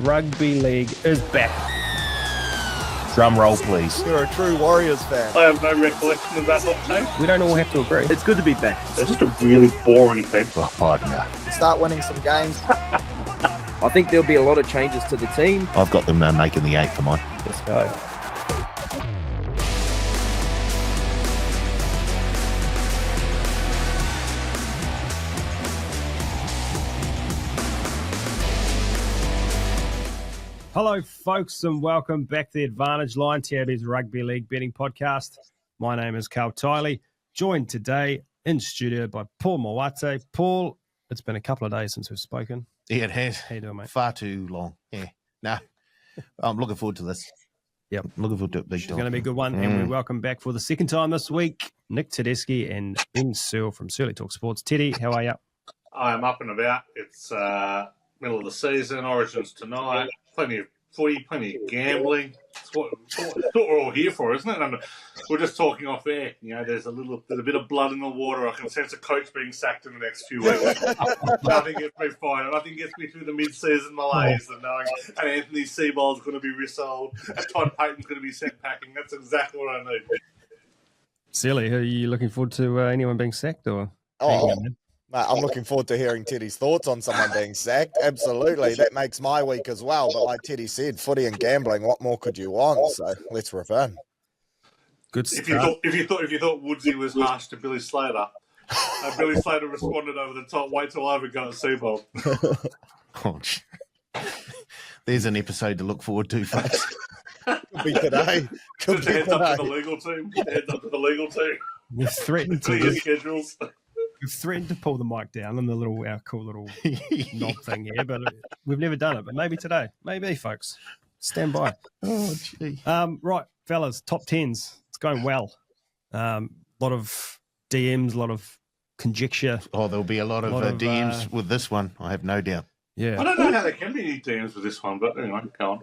Rugby League is back. Drum roll, please. You're a true Warriors fan. I have no recollection of that hot take. We don't all have to agree. It's good to be back. It's just a really boring thing. Oh, partner. Start winning some games. I think there'll be a lot of changes to the team. I've got them making the 8 for mine. Let's go. Hello, folks, and welcome back to the Advantage Line, TAB's Rugby League betting podcast. My name is Carl Tiley, joined today in studio by Paul Mawate. Paul, it's been a couple of days since we've spoken. Yeah, it has. How you doing, mate? Far too long. Yeah. No, I'm looking forward to this. Yep. I'm looking forward to it big It's time. going to be a good one. And we welcome back for the second time this week, Nick Tedeschi and Ben Searle from Surly Talk Sports. Teddy, how are you? I'm up and about. It's middle of the season, Origins tonight. Plenty of footy, plenty of gambling. It's what we're all here for, isn't it? And we're just talking off air. You know, there's a bit of blood in the water. I can sense a coach being sacked in the next few weeks. Nothing gets me fired. Nothing gets me through the mid-season malaise and knowing and Anthony Seibold's going to be resold and Todd Payton's going to be sent packing. That's exactly what I need. Silly, are you looking forward to anyone being sacked? Or Mate, I'm looking forward to hearing Teddy's thoughts on someone being sacked. Absolutely. That makes my week as well. But like Teddy said, footy and gambling, what more could you want? So let's return. Good If stuff. you thought Woodsy was harsh to Billy Slater, Billy Slater responded over the top. Wait till I have a go at Seibold. Oh, there's an episode to look forward to, folks. Could be today. Could Just be heads up to the today. legal team. Heads up to the legal team. We've threatened Clear to schedules. pull the mic down and our cool little knob thing here, but we've never done it. But maybe today. Maybe, folks. Stand by. Oh, gee. Right, fellas, top tens. It's going well. Lot of DMs, a lot of conjecture. Oh, there'll be a lot of DMs with this one, I have no doubt. Yeah. I don't know how there can be any DMs with this one, but anyway, go on.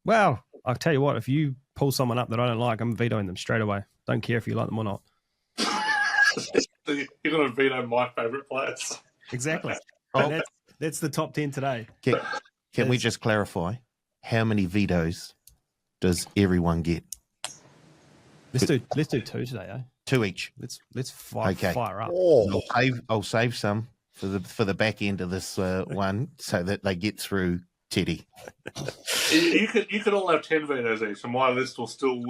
Well, I'll tell you what, if you pull someone up that I don't like, I'm vetoing them straight away. Don't care if you like them or not. You're going to veto my favourite players. Exactly. Oh. That's the top 10 today. Can we just clarify, how many vetoes does everyone get? Let's do two today, eh? 2 each. Let's fire up. Oh, I'll save some for the back end of this one so that they get through Teddy. You could all have 10 vetoes each, and my list there'll still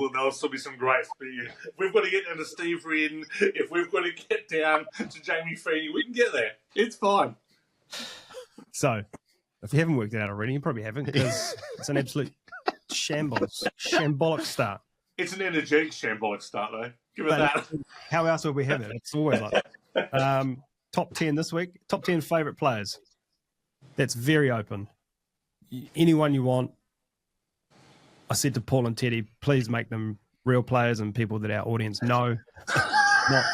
be some greats for you. If we've got to get down to Steve Wren, if we've got to get down to Jamie Feeney, we can get there. It's fine. So, if you haven't worked it out already, you probably haven't, because it's an absolute shambolic start. It's an energetic shambolic start, though. Give it But that. how else would we have it? It's always like that. Top 10 this week. Top 10 favourite players. That's very open. Anyone you want. I said to Paul and Teddy, please make them real players and people that our audience know, not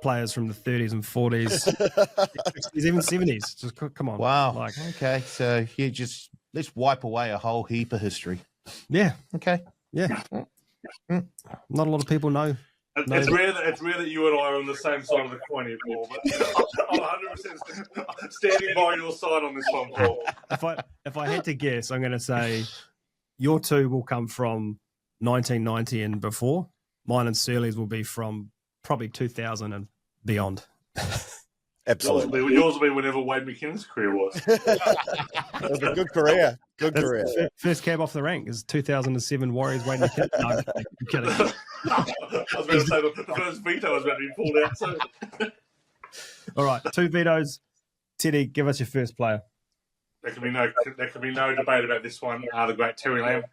players from the 30s and 40s, 60s, even 70s. Just come on. Wow. Okay, so let's wipe away a whole heap of history. Yeah. Okay. Yeah. Not a lot of people know. It's rare that you and I are on the same side of the coin here, Paul. But I'm 100% standing by your side on this one, Paul. If I had to guess, I'm going to say your two will come from 1990 and before. Mine and Surly's will be from probably 2000 and beyond. absolutely. Yours will be whenever Wade McKinnon's career was. It was a good career. Good career. First cab off the rank is 2007 Warriors Wade McKinnon. No, I'm kidding. I was going to say the first veto was about to be pulled out. So. All right, 2 vetoes. Teddy, give us your first player. There can be no debate about this one. The great Terry Lamb,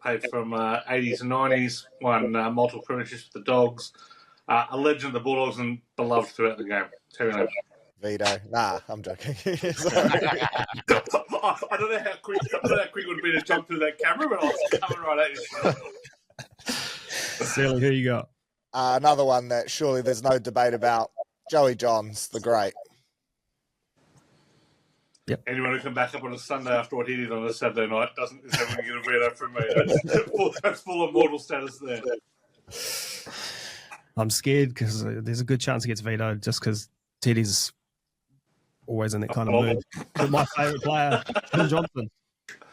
played from 80s and 90s, won multiple premierships with the Dogs, a legend of the Bulldogs and beloved throughout the game. Terry Lamb. Veto. Nah, I'm joking. I don't know how quick it would be to jump through that camera, but I was coming right at you. Surly, who you got? Another one that surely there's no debate about. Joey Johns, the great. Anyone who can back up on a Sunday after what he did on a Saturday night is never going to get a veto from me. That's full of mortal status there. I'm scared because there's a good chance he gets vetoed just because Teddy's always in that kind of mood. But my favourite player, Tim Johnson.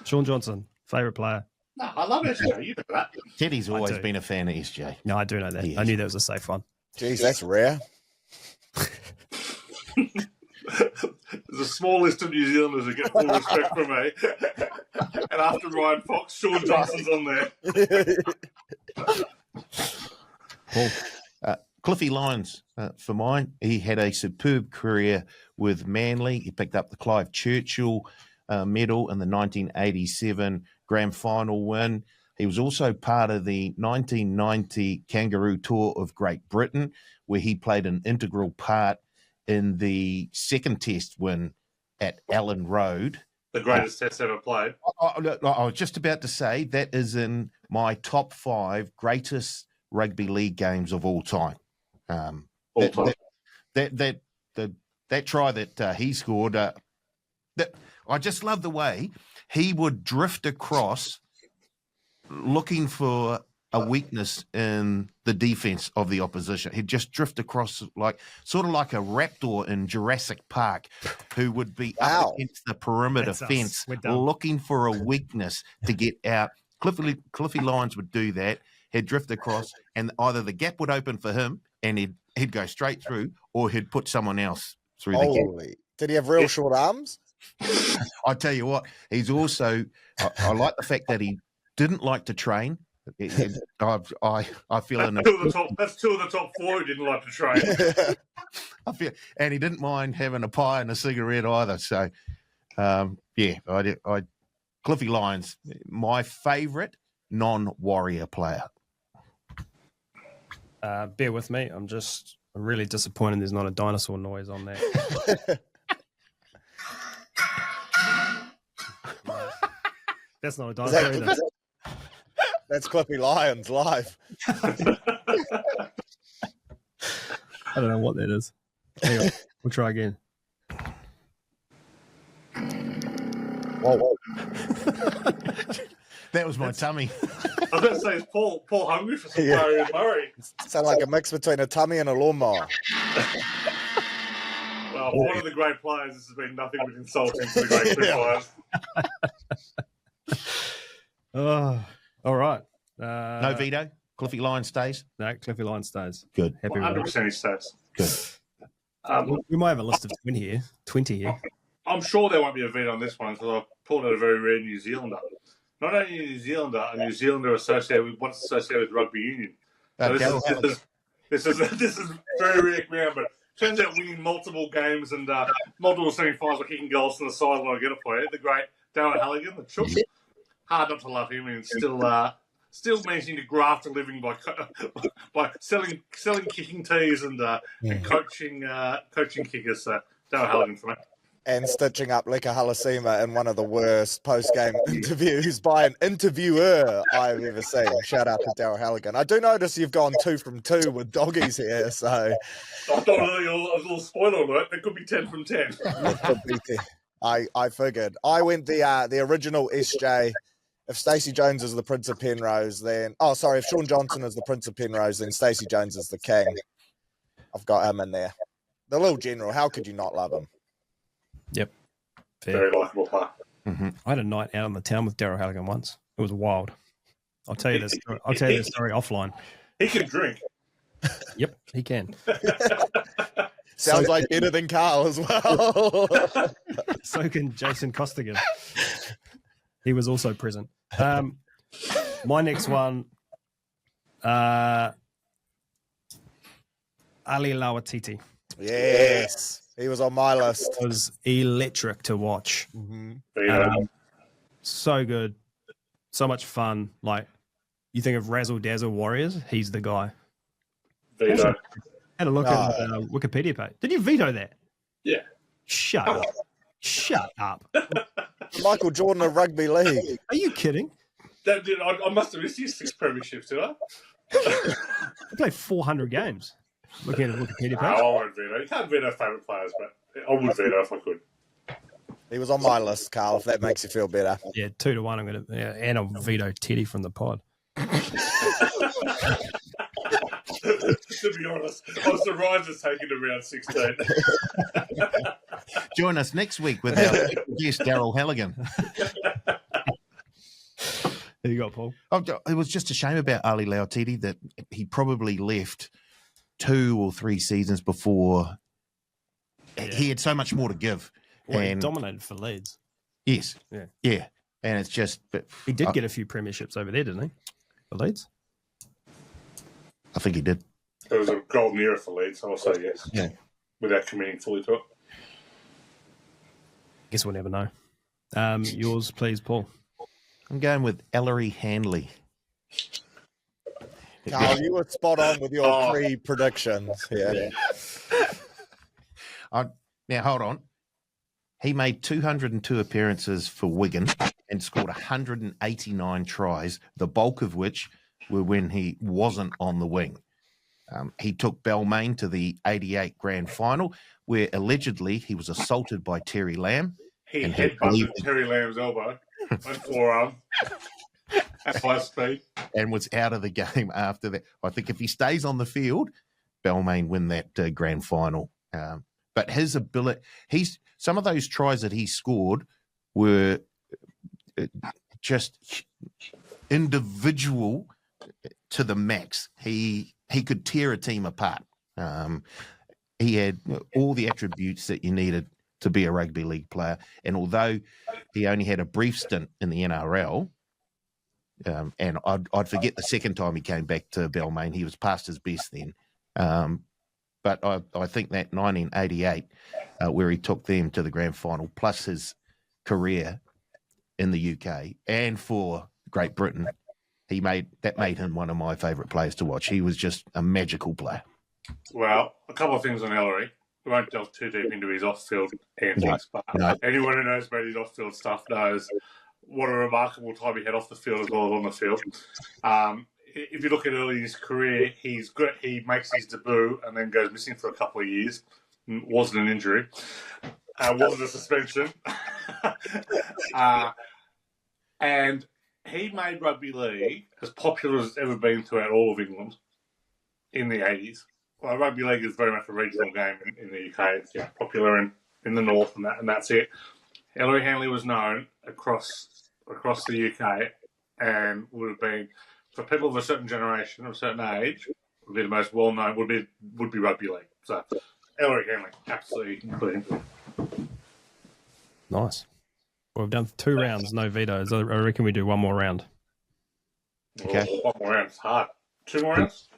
Sean Johnson, favourite player. No, I love SJ. You know that. Teddy's always do. been a fan of SJ. No, I do know that. I knew that was a safe one. Jeez, that's rare. There's a small list of New Zealanders who get full respect from me. And after Ryan Fox, Sean Johnson's on there. Paul. Cliffy Lyons, for mine, he had a superb career with Manly. He picked up the Clive Churchill medal in the 1987 grand final win. He was also part of the 1990 Kangaroo Tour of Great Britain, where he played an integral part in the second test win at Allen Road. The greatest test ever played. I was just about to say that is in my top 5 greatest rugby league games of all time. That try that he scored. That I just love the way he would drift across, looking for a weakness in the defense of the opposition. He'd just drift across sort of like a raptor in Jurassic Park, who would be up against the perimeter fence, looking for a weakness to get out. Cliffy Lyons would do that. He'd drift across, and either the gap would open for him, and he'd go straight through, or he'd put someone else through the gap. Did he have real short arms? I tell you what, he's also. I like the fact that he didn't like to train. I feel that's two of the top 4 who didn't like to train. And he didn't mind having a pie and a cigarette either. So, Cliffy Lyons, my favourite non-Warrior player. Bear with me. I'm really disappointed there's not a dinosaur noise on there. That's not a dinosaur either. That's Cliffy Lyons live. I don't know what that is. Hang on. We'll try again. Whoa. That was my tummy. I was going to say, is Paul hungry for some Murray? Sound like a mix between a tummy and a lawnmower. Well, for one of the great players, this has been nothing but insulting to the great players. Oh, all right. No veto? Cliffy Lyons stays? No, Cliffy Lyons stays. Good. Happy with 100% he stays. Good. We might have a list of 20 here. I'm sure there won't be a veto on this one because I've pulled out a very rare New Zealander. Not only a New Zealander associated with what's associated with rugby union. So this is very rare ground, but turns out winning multiple games and multiple semi-finals by kicking goals from the sideline, I get it for you. The great Darren Halligan, the chook. Hard not to love him, and still managing to graft a living by selling kicking tees and coaching kickers. So Darren Halligan for me. And stitching up Leka Halasima in one of the worst post-game interviews by an interviewer I've ever seen. Shout out to Darryl Halligan. I do notice you've gone 2 from 2 with doggies here, so... I thought a little spoiler alert. It could be 10 from 10. It could be 10. I figured. I went the original SJ. If Stacey Jones is the Prince of Penrose, then... Oh, sorry, if Sean Johnson is the Prince of Penrose, then Stacey Jones is the king. I've got him in there. The little general, how could you not love him? Yep. Fair. Very likeable player. Mm-hmm. I had a night out in the town with Darryl Halligan once. It was wild. I'll tell you this story offline. He can drink. Yep, he can. Sounds like better than Carl as well. So can Jason Costigan. He was also present. My next one, Ali Lawatiti. Yes. He was on my list. It was electric to watch. Mm-hmm. So good. So much fun. Like, you think of Razzle Dazzle Warriors, he's the guy. Veto. Had a look at the Wikipedia page. Did you veto that? Yeah. Shut up. Shut up. Michael Jordan of rugby league. Are you kidding? I must have missed his 6 premierships, did I? He played 400 games. Looking at the Wikipedia page. I won't veto. You can't veto favourite players, but I would veto if I could. He was on my list, Carl, if that makes you feel better. Yeah, 2-1. I'm going to, and I'll veto Teddy from the pod. To be honest, I'm surprised it's taken to round 16. Join us next week with our guest, Darryl Halligan. Who you got, Paul? It was just a shame about Ali Lautiti that he probably left 2 or 3 seasons before. He had so much more to give. Well, and he dominated for Leeds. Yes. Yeah. And it's just... But he did get a few premierships over there, didn't he? For Leeds? I think he did. It was a golden era for Leeds, I'll say yes. Yeah. Without committing fully to it. Guess we'll never know. Yours, please, Paul. I'm going with Ellery Hanley. Carl, you were spot on with your pre-predictions here. Now, hold on. He made 202 appearances for Wigan and scored 189 tries, the bulk of which were when he wasn't on the wing. He took Balmain to the 88 grand final, where allegedly he was assaulted by Terry Lamb. He headbutted Terry Lamb's elbow and forearm at high speed. And was out of the game after that. I think if he stays on the field, Balmain win that grand final. But his ability, some of those tries that he scored were just individual to the max. He could tear a team apart. He had all the attributes that you needed to be a rugby league player. And although he only had a brief stint in the NRL, and I'd forget the second time he came back to Balmain, he was past his best then. But I think that 1988, where he took them to the grand final, plus his career in the UK and for Great Britain, made him one of my favourite players to watch. He was just a magical player. Well, a couple of things on Ellery. We won't delve too deep into his off-field antics, but anyone who knows about his off-field stuff knows what a remarkable time he had off the field as well as on the field. If you look at early in his career, he's good. He makes his debut and then goes missing for a couple of years. Wasn't an injury. Wasn't a suspension. And he made rugby league as popular as it's ever been throughout all of England in the 80s. Well, rugby league is very much a regional game in the UK. It's popular in the north, and that's it. Ellery Hanley was known across the UK and would have been, for people of a certain generation, of a certain age, would be the most well-known, would be rugby league. So, Ellery Hanley, absolutely including. Nice. Well, we've done 2 rounds, no vetoes. I reckon we do one more round. Okay. One more round. It's hard. 2 more rounds?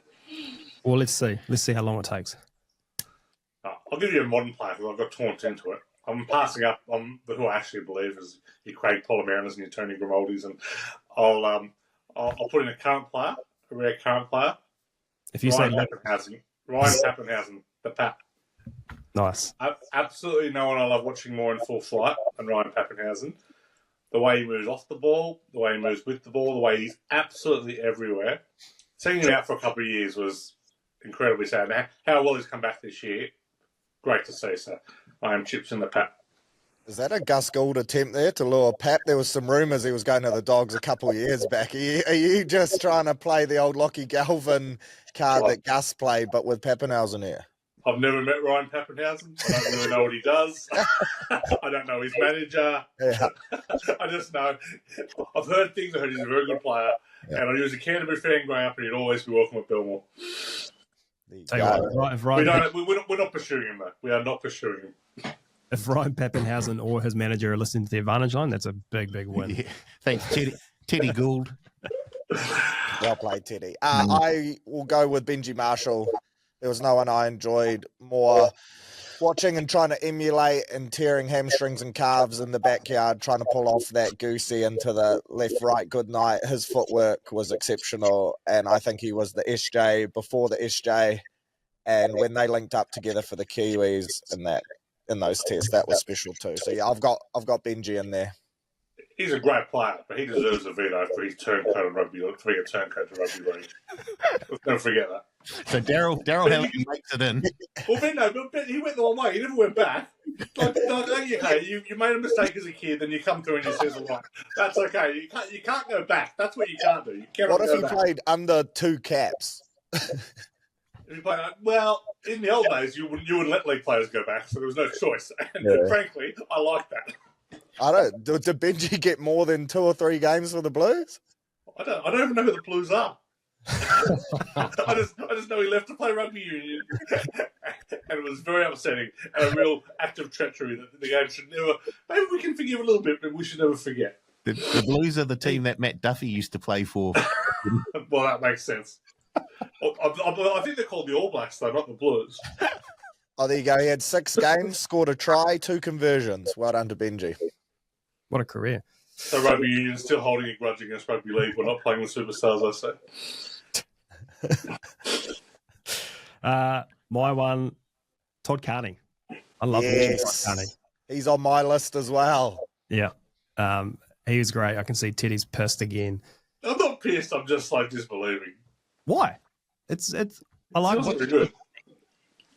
Well, let's see. Let's see how long it takes. I'll give you a modern player because I've got taunt into it. I'm passing up on who I actually believe is your Craig Polymarinas and your Tony Grimaldis, and I'll put in a current player, a rare current player. If you Ryan say Pappenhausen, the Pap. Nice. Absolutely no one I love watching more in full flight than Ryan Pappenhausen. The way he moves off the ball, the way he moves with the ball, the way he's absolutely everywhere. Seeing him out for a couple of years was incredibly sad. Now, how well he's come back this year, great to see. So I am chips in the Pap. Is that a Gus Gould attempt there to lure Pap? There was some rumours he was going to the Dogs a couple of years back. Are you just trying to play the old Lockie Galvin card that Gus played, but with Pappenhausen here? I've never met Ryan Pappenhausen. I don't really know what he does. I don't know his manager. Yeah. I just know. I've heard things. I heard he's a very good player. Yeah. And I was a Canterbury fan growing up, and he'd always be welcome at Belmore. We're not pursuing him, though. We are not pursuing him. If Ryan Pappenhausen or his manager are listening to the Advantage Line, that's a big, big win. Yeah. Thanks, Teddy Gould. Well played, Teddy. I will go with Benji Marshall. There was no one I enjoyed more watching and trying to emulate and tearing hamstrings and calves in the backyard, trying to pull off that goosey into the left-right good night. His footwork was exceptional, and I think he was the SJ before the SJ. And when they linked up together for the Kiwis in those tests, that was special too. So yeah, I've got Benji in there. He's a great player, but he deserves a veto for his turncoat of rugby league, for being a turncoat to rugby league. Let's don't forget that. So Daryl Hamilton makes it in. Well, but he went the wrong way. He never went back. You made a mistake as a kid, then you come through and you say, "Well, that's okay. You can't go back. That's what you can't do. You cannot." What if he played under 2 caps? Well, in the old days, you wouldn't let league players go back, so there was no choice. And frankly, I like that. I don't. Did Benji get more than 2 or 3 games for the Blues? I don't even know who the Blues are. I just know he left to play rugby union, and it was very upsetting and a real act of treachery that the game should never. Maybe we can forgive a little bit, but we should never forget. The Blues are the team that Matt Duffy used to play for. Well, that makes sense. I think they're called the All Blacks, though, not the Blues. Oh, there you go. He had 6 games, scored a try, 2 conversions. Well done to Benji. What a career. So rugby union's still holding a grudge against rugby league. We're not playing with superstars, I say. My one, Todd Carney. I love Yes. Todd Carney. He's on my list as well. Yeah. He was great. I can see Teddy's pissed again. I'm not pissed. I'm just like disbelieving. Why? It's. I like. It was pretty good.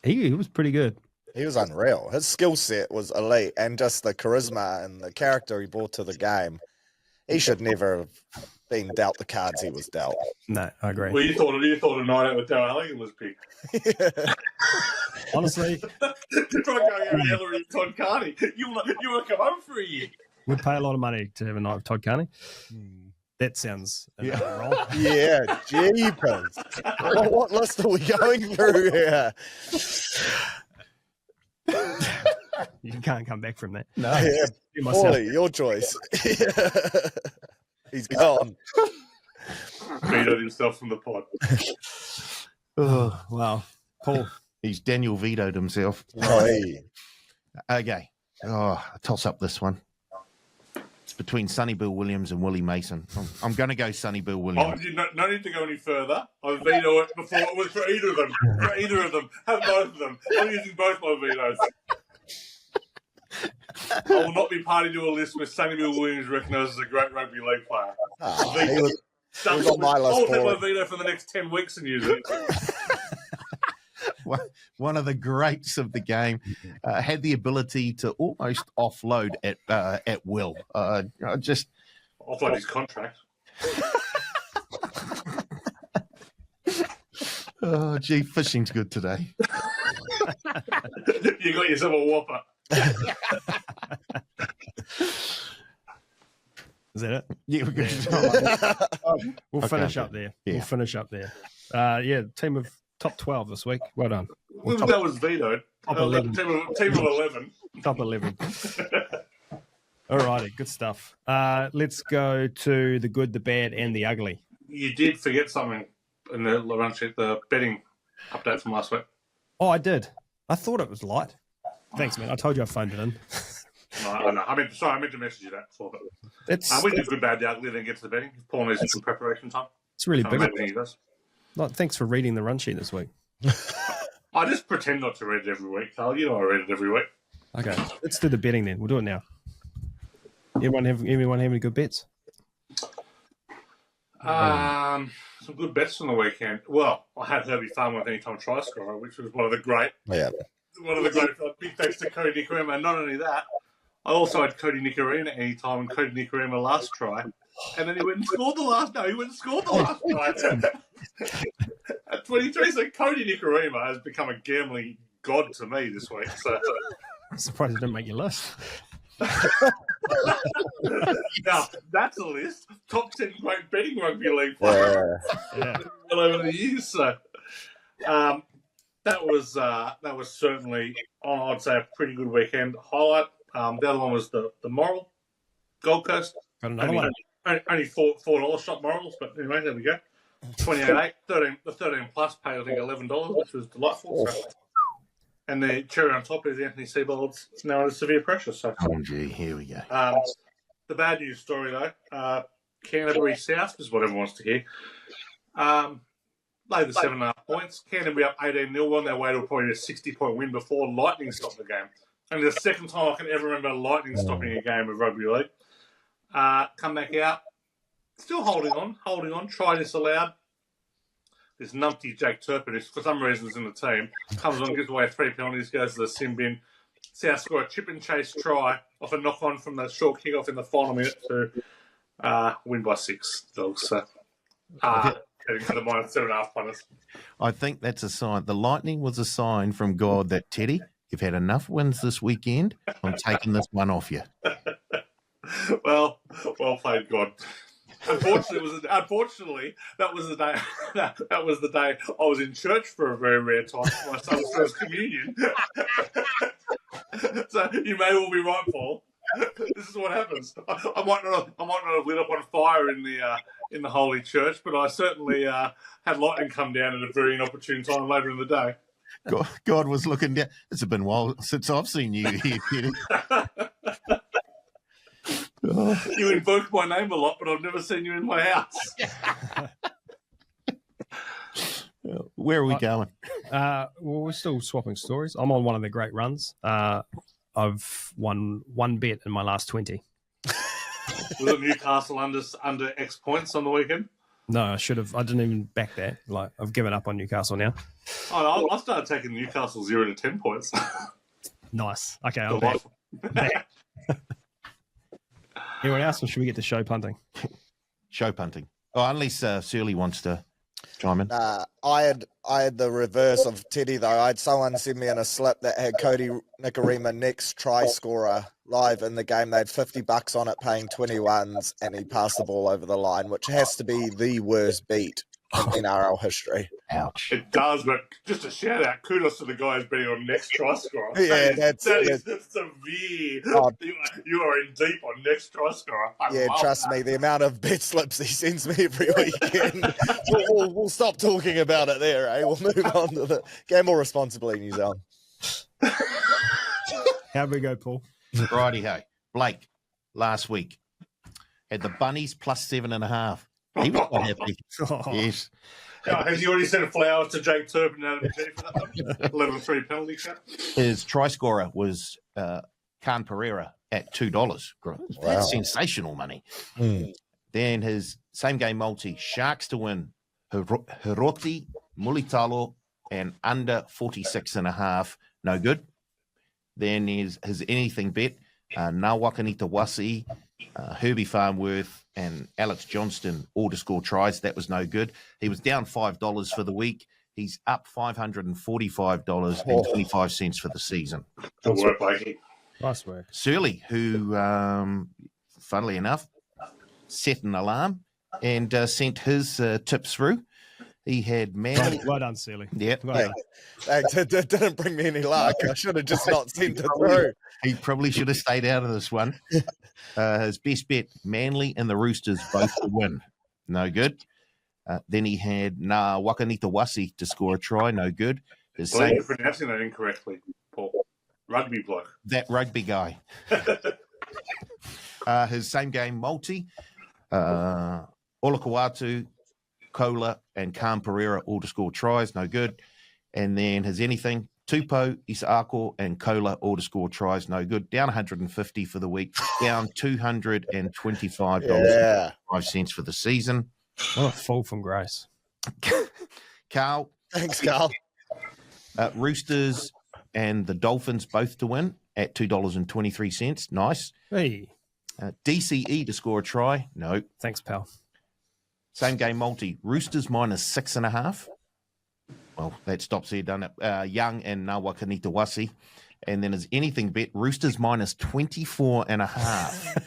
He was pretty good. He was unreal. His skill set was elite, and just the charisma and the character he brought to the game. He should never have been dealt the cards he was dealt. No, I agree. Well, you thought a night out with Darryl Halligan was picked. Honestly, to try going over Hillary and Todd Carney. You want to come home for a year. we'd pay a lot of money to have a night with Todd Carney. That sounds wrong. Yeah, jeepers. What list are we going through here? You can't come back from that. No, yeah, Paulie, your choice. He's gone. Vetoed himself from the pod. Oh, wow. Paul. He's Daniel vetoed himself. Oh, hey. Okay. Oh, toss up this one. It's between Sonny Bill Williams and Willie Mason. I'm going to go Sonny Bill Williams. No need to go any further. I veto it before it was for either of them. For either of them. Have both of them. I'm using both my vetoes. I will not be party to a list where Sonny Bill Williams recognised as a great rugby league player. He was on my list. I'll take my veto for the next 10 weeks and use it. One of the greats of the game, had the ability to almost offload at will. Just offload his contract. Oh, gee, fishing's good today. You got yourself a whopper. Is that it? Yeah, we're good. We'll finish up there. Yeah. We'll finish up there. Team of top 12 this week. Well done. That was vetoed. Top 11. Team of 11. Top 11. All righty, good stuff. Let's go to the good, the bad, and the ugly. You did forget something in the run sheet, the betting update from last week. Oh, I did. I thought it was light. Thanks, man. I told you I phoned it in. No, I meant to message you that before. But we did good, bad, the ugly, then get to the betting. Paul needs some preparation time. It's really big. He does. Thanks for reading the run sheet this week. I just pretend not to read it every week, Carl. You know I read it every week. Okay, let's do the betting then. We'll do it now. Everyone have any good bets? Some good bets on the weekend. Well, I had Herbie Farmer anytime try scorer, which was one of the great. Big thanks to Cody Nicarima. And not only that, I also had Cody Nicarima anytime and Cody Nicarima last try. And then he went and scored the last. No, he went and scored the last try at 23. So Cody Nicarima has become a gambling god to me this week. So I'm surprised it didn't make your list. Now that's a list. Top 10 great betting rugby league players over the years. So that was certainly, I'd say, a pretty good weekend highlight. The other one was the Moral Gold Coast. Got another one. Only $4 shot Morals, but anyway, there we go. 28.8, 13 plus paid I think $11, which was delightful. So. And the cherry on top is Anthony Seibold's now under severe pressure. So, oh, gee, here we go. The bad news story though, Canterbury South is what everyone wants to hear. Laid the 7.5 points. Canterbury up 18-0 on their way to probably a 60-point win before Lightning stopped the game. And the second time I can ever remember Lightning stopping a game of rugby league. Come back out, still holding on. Try disallowed. This numpty Jake Turpin, who for some reason is in the team, comes on, gives away 3 penalties, goes to the sin bin. South score a chip and chase try off a knock on from the short kick off in the final minute to win by 6. Dogs. So, heading to the minus 7.5 punters. I think that's a sign. The Lightning was a sign from God that, Teddy, you've had enough wins this weekend. I'm taking this one off you. Well played, God. Unfortunately, that was the day. That was the day I was in church for a very rare time for my son's first communion. So you may all be right, Paul. This is what happens. I might not have lit up on fire in the holy church, but I certainly had lightning come down at a very inopportune time later in the day. God was looking down. It's been a while since I've seen you here, Peter. You invoke my name a lot, but I've never seen you in my house. Where are we going? Well, we're still swapping stories. I'm on one of the great runs. I've won one bet in my last 20. Was it Newcastle under X points on the weekend? No, I should have. I didn't even back that. Like, I've given up on Newcastle now. Oh, I started taking Newcastle 0 to 10 points. Nice. Okay, I'm back. Anyone else, or should we get to show punting? Show punting. Oh, unless Surly wants to chime in. I had the reverse of Teddy though. I had someone send me in a slip that had Cody Nikarima next try scorer live in the game. They had $50 on it, paying 21s, and he passed the ball over the line, which has to be the worst beat in NRL history. Ouch. It does, but just a shout out, kudos to the guy who's betting on next try scorer. Yeah, that's severe. Oh. You are in deep on next try scorer. Yeah, trust me, the amount of bet slips he sends me every weekend. we'll stop talking about it there, eh? We'll move on to the gamble responsibly, New Zealand. How'd we go, Paul? Righty-ho. Blake, last week, had the Bunnies plus 7.5. He was quite happy. Oh. Yes. Has he already sent flowers to Jake Turpin and Adam G for that one? 11-3 penalty cut. His try scorer was Khan Pereira at $2. That's sensational money. Then his same game multi, Sharks to win, Hiroti, Mulitalo, and under 46.5, no good. Then his anything bet, Nawakanita Wasi, Herbie Farnworth, and Alex Johnston all to score tries. That was no good. He was down $5 for the week. He's up $545.25 for the season. Good work, Blakey. Nice work. Surly, who, funnily enough, set an alarm and sent his tips through. He had Manly. Well done, Sealy. Yeah. Well done. It didn't bring me any luck. I should have just not sent it through. He probably should have stayed out of this one. His best bet, Manly and the Roosters both to win. No good. Then he had Wakanita Wasi to score a try. No good. You're pronouncing that incorrectly, Paul. Rugby bloke. That rugby guy. His same game multi, Olakawatu, Kola, and Khan Pereira all to score tries. No good. And then his anything, Tupou, Isaako, and Kola all to score tries. No good. Down 150 for the week. Down $225.05 for the season. What a fall from grace. Carl. Thanks, Carl. Roosters and the Dolphins both to win at $2.23. Nice. Hey. DCE to score a try. No. Thanks, pal. Same game multi. Roosters minus 6.5. Well, that stops there, doesn't it? Young and Nawakanita Wasi. And then as anything bet, Roosters minus 24.5.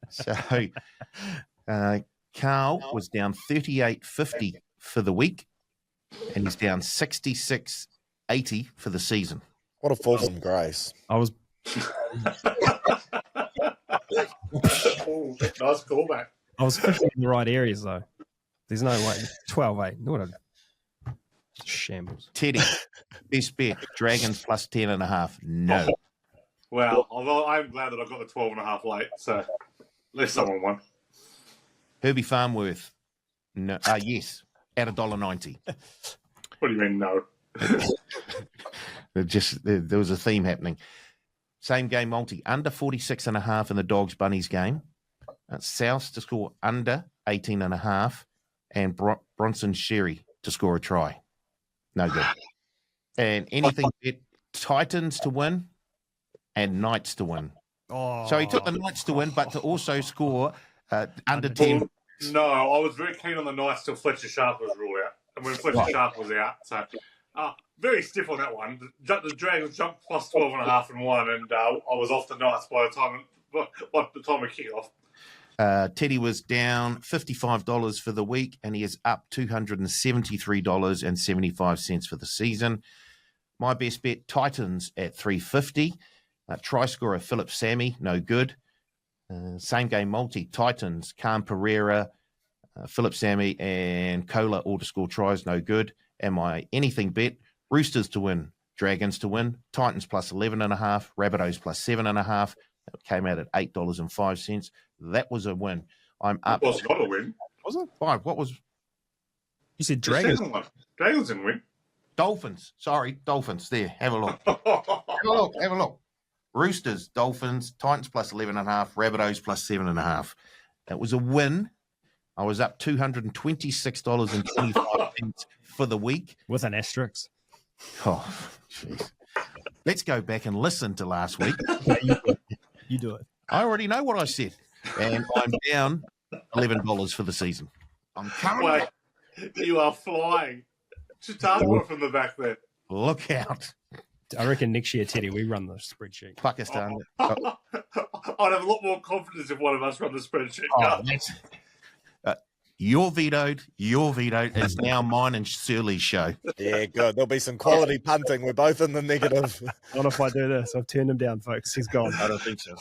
So Carl was down 38.50 for the week, and he's down 66.80 for the season. What a fall from grace. I was. Oh, nice callback. I was fishing in the right areas, though. There's no way. 12-8. What a shambles. Teddy, best bet, Dragons plus 10.5. No. Well, I'm glad that I got the 12.5 late, so at least someone won. Herbie Farnworth, no. Yes, at $1.90. What do you mean, no? There was a theme happening. Same game multi, under 46.5 in the Dogs Bunnies game. South to score under 18.5, and Bronson Sherry to score a try. No good. And anything bet, Titans to win and Knights to win. Oh. So he took the Knights to win, but to also score under 10. No, I was very keen on the Knights till Fletcher Sharp was ruled out. And when Fletcher Sharp was out, so very stiff on that one. The Dragons jumped plus 12.5 and won, and I was off the Knights by the time of kickoff. Teddy was down $55 for the week, and he is up $273.75 for the season. My best bet, Titans at $3.50. Try scorer Philip Sammy, no good. Same game multi, Titans, Khan Pereira, Philip Sammy, and Kohler all to score tries, no good. And my anything bet, Roosters to win, Dragons to win, Titans plus 11.5, Rabbitohs plus 7.5. That came out at $8.05. That was a win. I'm up. It was not a win. Was it? Five. What was? You said The Dragons. second one. Dragons didn't win. Dolphins. Sorry, Dolphins. There, have a look. Have a look. Roosters, Dolphins, Titans plus 11.5, Rabbitohs plus 7.5. That was a win. I was up $226.25 for the week. With an asterisk. Oh, jeez. Let's go back and listen to last week. You do it. I already know what I said. And I'm down $11 for the season. I'm coming. Wait, you are flying. Just hardcore from the back there. Look out. I reckon next year, Teddy, we run the spreadsheet. Pakistan. I'd have a lot more confidence if one of us run the spreadsheet. You're vetoed. It's now mine and Shirley's show. Yeah, good. There'll be some quality punting. We're both in the negative. What if I do this? I've turned him down, folks. He's gone. I don't think so.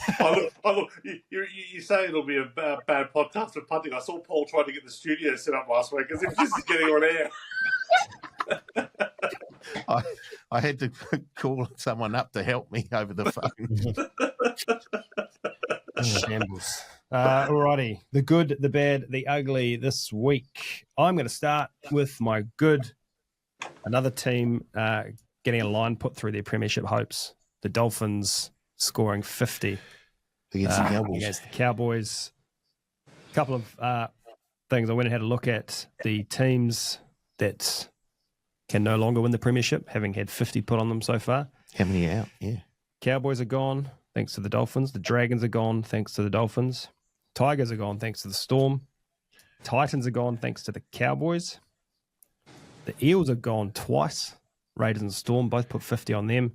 Look, you say it'll be a bad podcast for punting. I saw Paul trying to get the studio set up last week as if this is getting on air. I had to call someone up to help me over the phone. Shambles. Alrighty. The good, the bad, the ugly this week. I'm going to start with my good. Another team getting a line put through their premiership hopes. The Dolphins scoring 50 Against the Cowboys. Against the Cowboys. A couple of things. I went and had a look at the teams that can no longer win the premiership, having had 50 put on them so far. How many out? Yeah. Cowboys are gone, thanks to the Dolphins. The Dragons are gone, thanks to the Dolphins. Tigers are gone, thanks to the Storm. Titans are gone, thanks to the Cowboys. The Eels are gone twice. Raiders and Storm both put 50 on them.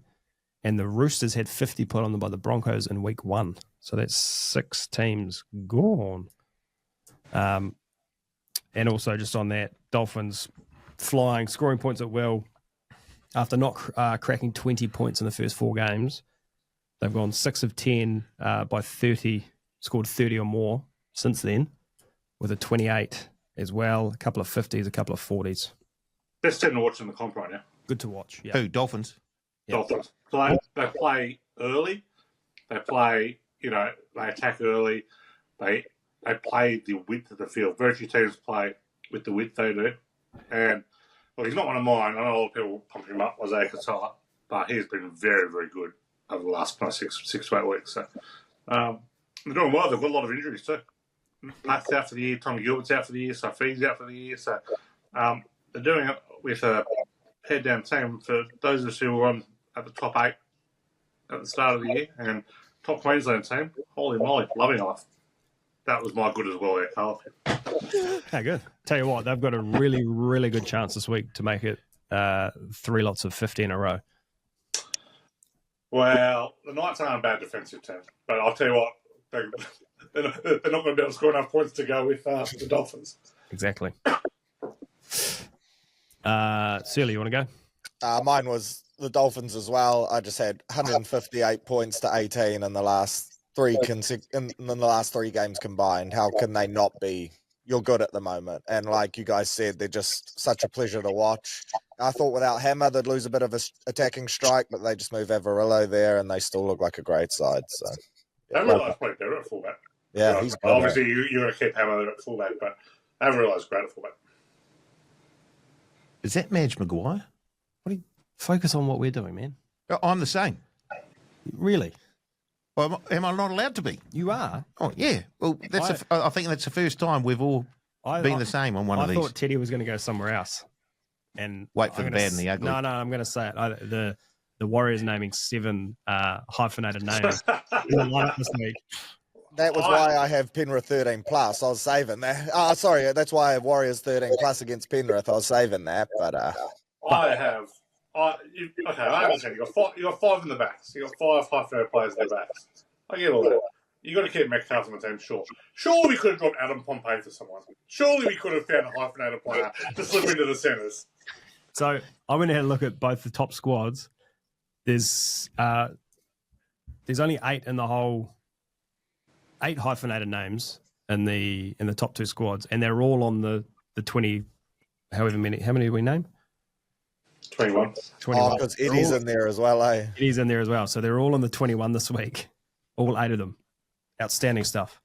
And the Roosters had 50 put on them by the Broncos in week 1. So that's 6 teams gone. And also just on that, Dolphins flying, scoring points at will. After not cracking 20 points in the first 4 games, they've gone 6 of 10 by 30, scored 30 or more since then, with a 28 as well, a couple of 50s, a couple of 40s. Best team to watch in the comp right now. Good to watch. Yeah. Who? Dolphins? Yeah. Dolphins. They play early. They play, they attack early. They play the width of the field. Very few teams play with the width they do. And, well, he's not one of mine. I know a lot of people pump him up, Isaiah Katala, but he's been very, very good over the last 6 to 8 weeks. So they're doing well. They've got a lot of injuries too. Pat's out for the year. Tommy Gilbert's out for the year. Safi's out for the year. So they're doing it with a head-down team. For those of us who were on at the top 8 at the start of the year and top Queensland team, holy moly, loving life. That was my good as well there, Carl. Yeah, good. Tell you what, they've got a really, really good chance this week to make it 3 lots of 50 in a row. Well, the Knights aren't a bad defensive team, but I'll tell you what, they're not going to be able to score enough points to go with the Dolphins. Exactly. Sealy, you want to go? Mine was the Dolphins as well. I just had 158 points to 18 in the last 3 in the last 3 games combined. How can they not be? You're good at the moment, and like you guys said, they're just such a pleasure to watch. I thought without Hammer they'd lose a bit of a attacking strike, but they just move Averillo there, and they still look like a great side. So Averillo's played better at fullback. yeah, he's good. Obviously you're going to keep Hammer at fullback, but Averillo's great at fullback. Is that Madge Maguire? Focus on what we're doing, man. I'm the same. Really? Well, am I not allowed to be? You are? Oh, yeah. Well, I think that's the first time we've all been the same on one of these. I thought Teddy was going to go somewhere else. And wait for the bad and the ugly. No, I'm going to say it. The Warriors naming 7 hyphenated names in the lineup this week. That was why I have Penrith 13 plus. I was saving that. Sorry, that's why I have Warriors 13 plus against Penrith. I was saving that, but I understand. You got 5 in the backs. You got 5 hyphenated players in the backs. I get all that. You got to keep Metcalf on the team, sure. Surely we could have dropped Adam Pompey for someone. Surely we could have found a hyphenated player to slip into the centres. So I went ahead and look at both the top squads. There's only 8 in the whole, 8 hyphenated names in the top 2 squads, and they're all on the 20. However many? How many do we name? 21. 21. Oh, because Eddie's in there as well, eh? Eddie's in there as well. So they're all on the 21 this week. All 8 of them. Outstanding stuff.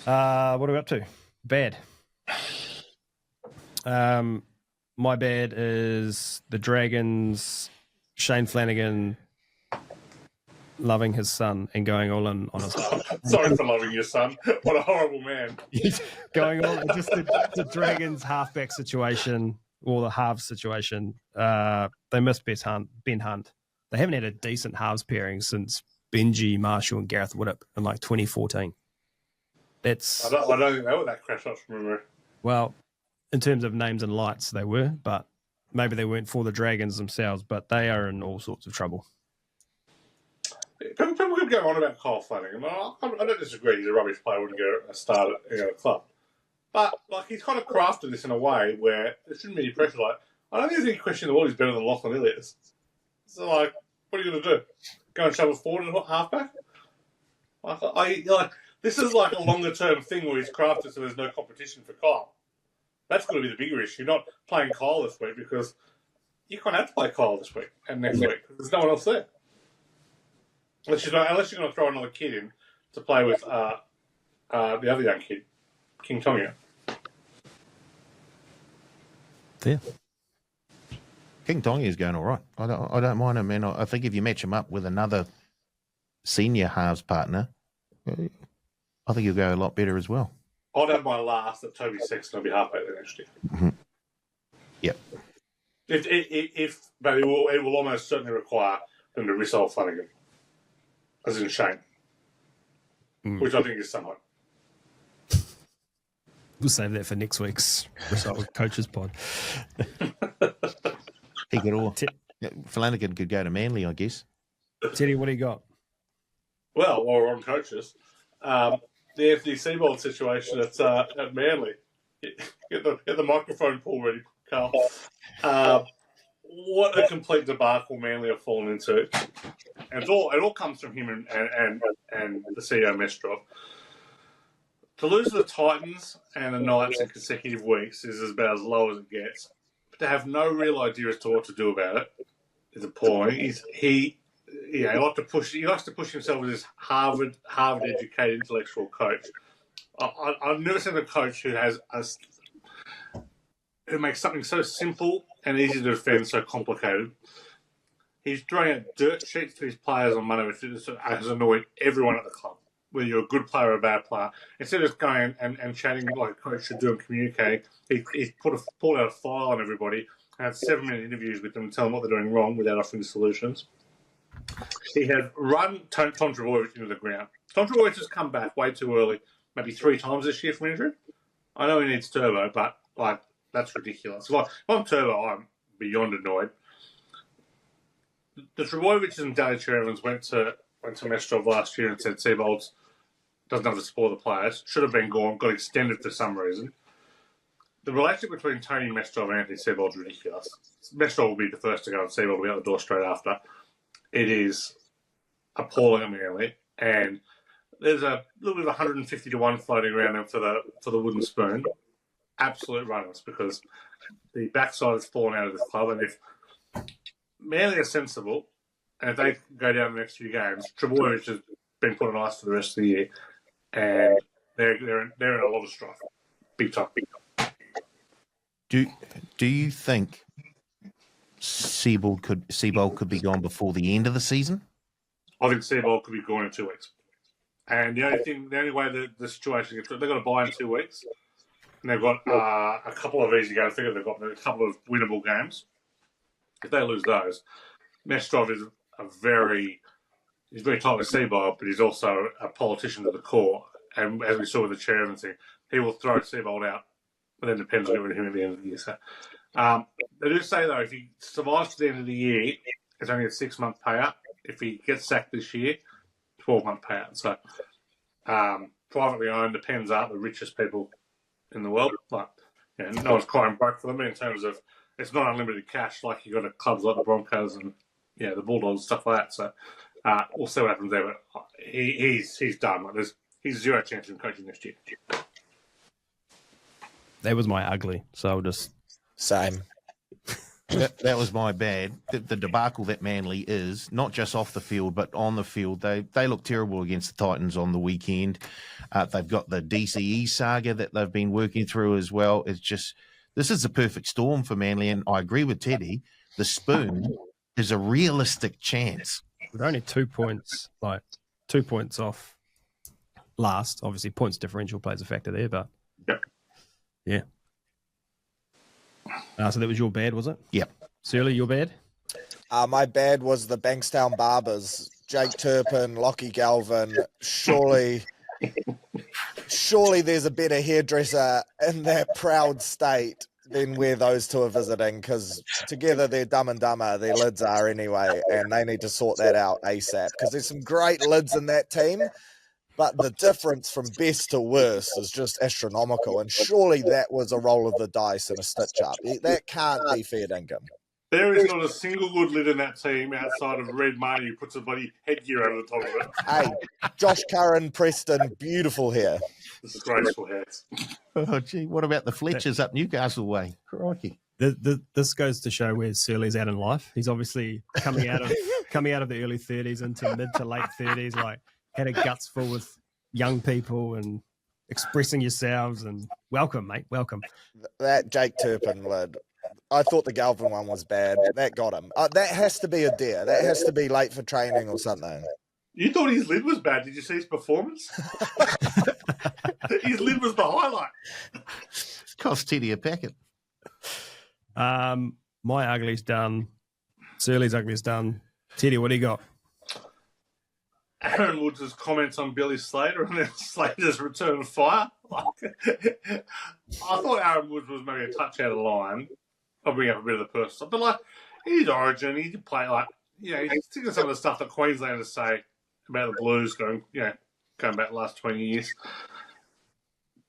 What are we up to? Bad. My bad is the Dragons, Shane Flanagan loving his son and going all in on his son. Sorry for loving your son. What a horrible man. Going all just the Dragons halfback situation or the halves situation. They missed Ben Hunt. They haven't had a decent halves pairing since Benji Marshall and Gareth Widdop in like 2014. I don't think they were that crash off from memory. Well, in terms of names and lights, they were, but maybe they weren't for the Dragons themselves, but they are in all sorts of trouble. People could go on about Kyle Flanagan. I don't disagree. He's a rubbish player, wouldn't get a start at a club. But like he's kind of crafted this in a way where there shouldn't be any pressure. Like I don't think there's any question in the world he's better than Lachlan Ilias. So like, what are you going to do? Go and shove a forward and halfback? This is like a longer term thing where he's crafted so there's no competition for Kyle. That's going to be the bigger issue. Not playing Kyle this week because you can't have to play Kyle this week and next week because there's no one else there. Unless you're going to throw another kid in to play with the other young kid, King Tonga. Yeah. King Tonga is going all right. I don't mind him, man. I think if you match him up with another senior halves partner, I think he'll go a lot better as well. I'd have my last at Toby Sexton will be halfback there next year. Mm-hmm. Yep. But it will almost certainly require them to resolve Flanagan. As in Shane. Which I think is somewhat. We'll save that for next week's result with Coaches Pod. He could all. Flanagan could go to Manly, I guess. Teddy, what do you got? Well, while we're on coaches, the Anthony Seibold situation at Manly. Get the microphone pull ready, Carl. What a complete debacle Manly have fallen into. And it all comes from him and the CEO Mestrov. To lose to the Titans and the Knights in consecutive weeks is about as low as it gets. But to have no real idea as to what to do about it is appalling. He likes to push himself as this Harvard educated intellectual coach. I've never seen a coach who makes something so simple and easy to defend so complicated. He's throwing out dirt sheets to his players on Monday, which has annoyed everyone at the club, whether you're a good player or a bad player. Instead of just going and chatting like a coach should do and communicating, he's pulled out a file on everybody, had 7-minute interviews with them and tell them what they're doing wrong without offering solutions. He has run Tom Trbojevic into the ground. Tom Trbojevic has come back way too early, maybe 3 times this year from injury. I know he needs turbo, but that's ridiculous. If I'm turbo, I'm beyond annoyed. The Trbojevic and Danny Cherevans went to Mestrov last year and said Seibold doesn't have the support of the players, should have been gone, got extended for some reason. The relationship between Tony Mestrov and Anthony Seibold is ridiculous. Mestrov will be the first to go and Seibold will be out the door straight after. It is appalling immediately, and there's a little bit of 150 to 1 floating around them for the wooden spoon. Absolute runners, because the backside has fallen out of this club, and if Manly are sensible, and if they go down the next few games, Trbojevic has been put on ice for the rest of the year, and they're in a lot of strife, big time. Do you think Seibold could be gone before the end of the season? I think Seibold could be gone in 2 weeks, and the only way the situation gets, they've got to buy in 2 weeks, and they've got a couple of easy games. I think they've got a couple of winnable games. If they lose those, Mestrov is he's very tight with Seibold, but he's also a politician to the core. And as we saw with the chairman thing, he will throw Seibold out, but then depends on him at the end of the year. So they do say though, if he survives to the end of the year, it's only a 6-month payout. If he gets sacked this year, 12-month payout. So privately owned, the Pens aren't the richest people in the world, but no one's crying broke for them in terms of it's not unlimited cash like you got at clubs like the Broncos and the Bulldogs, stuff like that. So we'll see what happens there. But he's done. Like, he's zero chance in coaching next year. That was my ugly. So I'll just Same. That was my bad. The debacle that Manly is, not just off the field, but on the field. They look terrible against the Titans on the weekend. They've got the DCE saga that they've been working through as well. It's just, this is the perfect storm for Manly. And I agree with Teddy. The spoon is a realistic chance. with only 2 points, 2 points off last. Obviously, points differential plays a factor there, but yeah. So that was your bad, was it? Yep. Surly, your bad? My bad was the Bankstown Barbers. Jake Turpin, Lockie Galvin. Surely there's a better hairdresser in that proud state than where those two are visiting, because together they're dumb and dumber. Their lids are anyway, and they need to sort that out ASAP, because there's some great lids in that team, but the difference from best to worst is just astronomical, and surely that was a roll of the dice and a stitch-up. That can't be fair dinkum. There is not a single good lid in that team outside of Red Marty, who puts a bloody headgear over the top of it. Hey, Josh Curran, Preston, beautiful hair. Disgraceful hats. Oh, gee, what about the Fletchers up Newcastle way? Crikey. This goes to show where Surly's at in life. He's obviously coming out of the early 30s into mid to late 30s, like had a guts full with young people and expressing yourselves, and welcome, mate, welcome. That Jake Turpin lid. I thought the Galvin one was bad. That got him. That has to be a dare. That has to be late for training or something. You thought his lid was bad. Did you see his performance? His lid was the highlight. Cost Teddy a packet. My ugly's done. Surly's ugly's done. Teddy, what do you got? Aaron Woods' comments on Billy Slater and then Slater's return of fire. I thought Aaron Woods was maybe a touch out of line. I'll bring up a bit of the personal stuff. But, he's Origin. He did play, he's thinking some of the stuff that Queenslanders say about the Blues going back the last 20 years.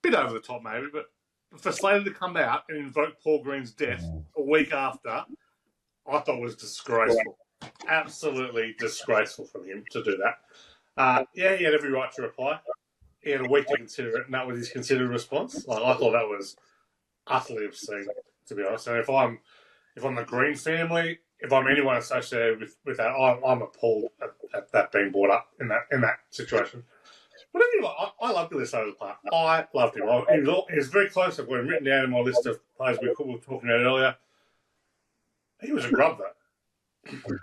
Bit over the top, maybe, but for Slater to come out and invoke Paul Green's death a week after, I thought was disgraceful. Absolutely disgraceful from him to do that. He had every right to reply. He had a week to consider it, and that was his considered response. I thought that was utterly obscene, to be honest. And if I'm the Green family, if I'm anyone associated with that, I'm appalled at that being brought up in that situation. Whatever you like, I love Billy Slater's player. I loved him. He was very close. I've got him written down in my list of players we were talking about earlier. He was a grub, though.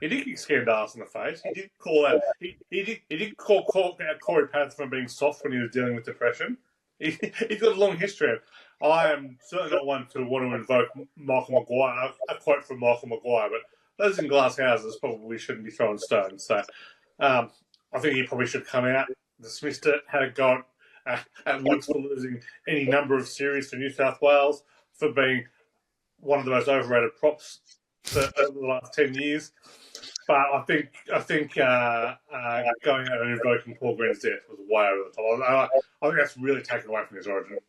He did get Scandals in the face. He did call out. He did call out Corey Patterson for being soft when he was dealing with depression. He's got a long history. I am certainly not one to want to invoke Michael Maguire. A quote from Michael Maguire, but those in glass houses probably shouldn't be throwing stones. So I think he probably should come out, dismissed it, had a go at Woods for losing any number of series for New South Wales, for being one of the most overrated props over the last 10 years. But I think going out and invoking Paul Green's death was way over the top. I think that's really taken away from his Origin.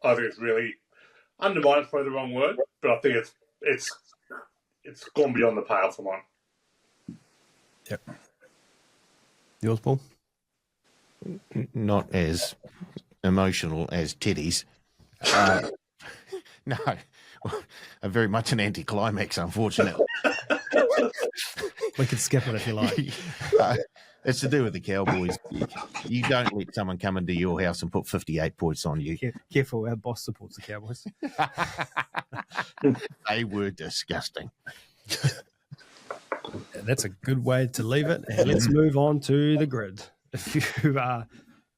I think it's really undermined, probably the wrong word, but I think it's gone beyond the pale for mine. Yep. Yours, Paul? Not as emotional as Teddy's. No, very much an anticlimax, unfortunately. We can skip it if you like. It's to do with the Cowboys. You don't let someone come into your house and put 58 points on you. Careful, our boss supports the Cowboys. They were disgusting. That's a good way to leave it. And let's move on to the grid. If you are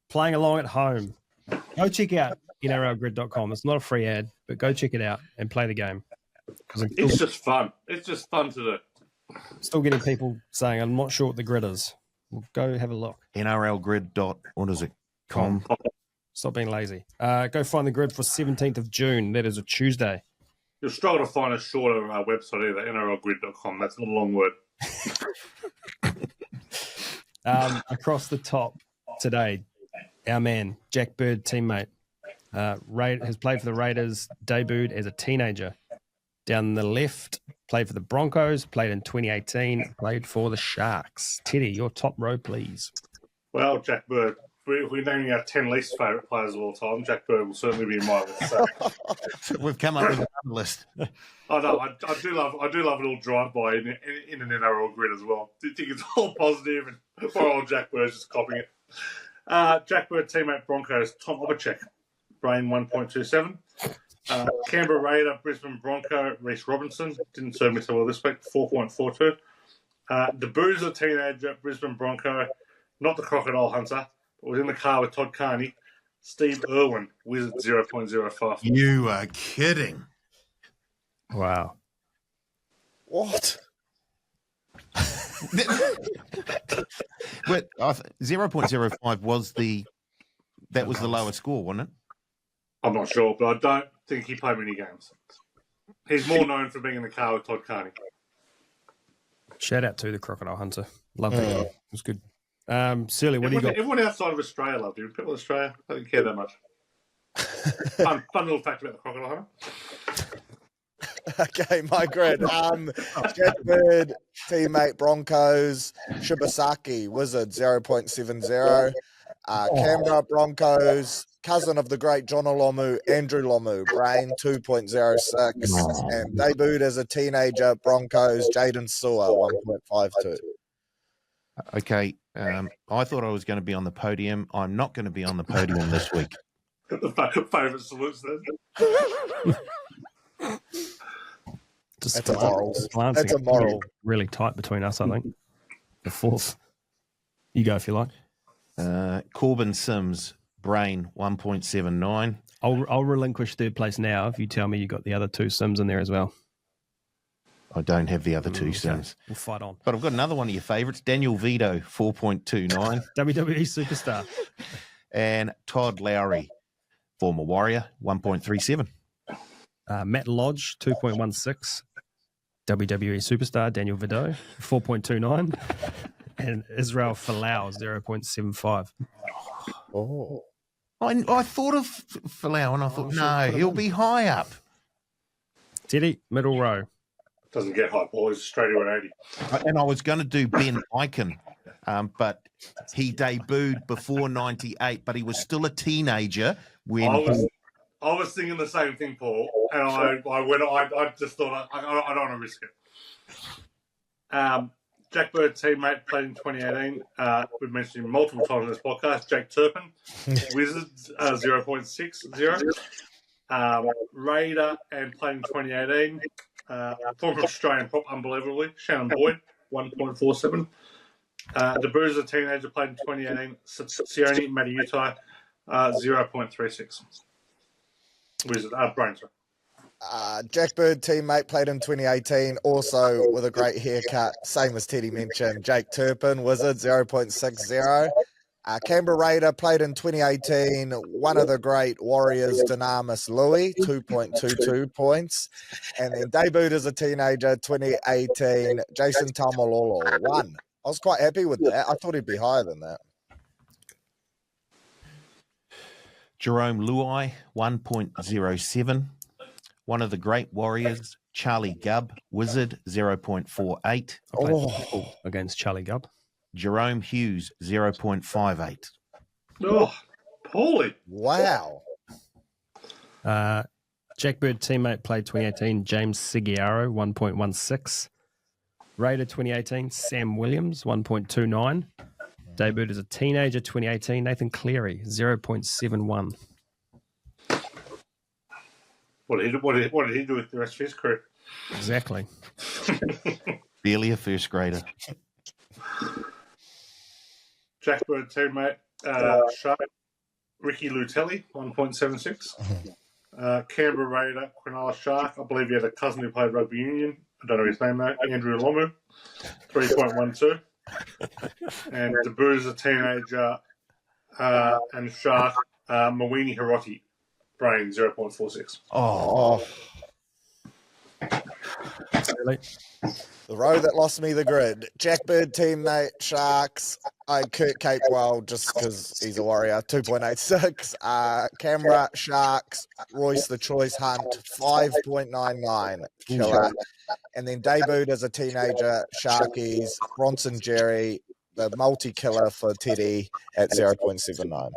playing along at home, go check out nrlgrid.com. It's not a free ad, but go check it out and play the game. It's just fun. It's just fun to do. Still getting people saying, I'm not sure what the grid is. Well, go have a look. nrlgrid.com. Stop being lazy. Go find the grid for 17th of June. That is a Tuesday. You'll struggle to find a shorter website either, nrlgrid.com. That's not a long word. Across the top today, our man, Jack Bird, teammate, has played for the Raiders, debuted as a teenager. Down the left, played for the Broncos, played in 2018, played for the Sharks. Teddy, your top row, please. Well, Jack Bird. If we're naming our 10 least favourite players of all time, Jack Bird will certainly be in my list. So. We've come up with another list. Oh no, I do love a little drive-by in an NRL grid as well. I think it's all positive, and poor old Jack Bird's just copying it. Jack Bird teammate Broncos, Tom Obachek, brain 1.27. Canberra Raider, Brisbane Bronco, Reece Robinson, didn't serve me so well this week, 4.42. The Boozer teenager, Brisbane Bronco, not the Crocodile Hunter, but was in the car with Todd Carney, Steve Irwin, Wizard 0.05. You are kidding. Wow. What? But 0.05 was the lowest score, wasn't it? I'm not sure, but I don't think he played many games. He's more known for being in the car with Todd Carney. Shout out to the Crocodile Hunter. Loved it. It was good. Silly, what do you got? Everyone outside of Australia loved him. People in Australia don't care that much. Fun little fact about the Crocodile Hunter. Okay, my grid. Jack Bird, teammate Broncos, Shibasaki, Wizard 0.70. Canberra Broncos, cousin of the great John Olomu, Andrew Lomu, brain 2.06. And debuted as a teenager, Broncos, Jaden Sewer 1.52. Okay, I thought I was going to be on the podium. I'm not going to be on the podium this week. The favourite salutes then. That's a moral. That's a moral. Really tight between us, I think. The fourth. You go if you like. Corbin Sims, brain 1.79. I'll relinquish third place now if you tell me you got the other two Sims in there as well. I don't have the other two Sims. We'll fight on. But I've got another one of your favourites, Daniel Vito, 4.29. WWE superstar. And Todd Lowry, former Warrior, 1.37. Matt Lodge, 2.16. WWE superstar, Daniel Vito, 4.29. And Israel Folau, 0.75. Oh. I thought of Folau and I thought, no, he'll be high up. Teddy, middle row. Doesn't get high ball. He's straight to an 80. And I was going to do Ben Eichen, but he debuted before 98, but he was still a teenager when I was thinking the same thing, Paul, and I just thought I don't want to risk it. Jack Bird teammate played in 2018. We've mentioned him multiple times in this podcast. Jake Turpin, Wizards 0.60. Raider and played in 2018. Former Australian prop, unbelievably. Shannon Boyd, 1.47. The Bruiser teenager played in 2018. Sione Matiutai, 0.36. Wizard, brain, sorry. Jack Bird teammate played in 2018, also with a great haircut, same as Teddy mentioned. Jake Turpin, Wizard 0.60. Canberra Raider played in 2018, one of the great Warriors, Dynamis Louis, 2.22 points. And then debuted as a teenager, 2018, Jason Tamalolo, 1. I was quite happy with that. I thought he'd be higher than that. Jerome Luai, 1.07. One of the great Warriors, Charlie Gubb, Wizard, 0.48. I played against Charlie Gubb. Jerome Hughes, 0.58. Oh, Paulie. Wow. Jack Bird teammate played 2018, James Sigiaro, 1.16. Raider 2018, Sam Williams, 1.29. Debuted as a teenager 2018, Nathan Cleary, 0.71. What did he do with the rest of his career? Exactly. Barely a first grader. Jack Bird teammate, Shark, Ricky Lutelli, 1.76. Canberra Raider, Cronulla Shark. I believe he had a cousin who played rugby union. I don't know his name, though. Andrew Lomu, 3.12. And the Bruiser teenager and Shark, Mawini Hiroti, brain 0.46. Oh. Really? The row that lost me the grid. Jack Bird teammate, Sharks. Kurt Capewell, just because he's a Warrior, 2.86. Canberra Sharks, Royce the Choice Hunt, 5.99. Killer. And then debuted as a teenager, Sharkies, Bronson Jerry, the multi-killer for Teddy at 0.79.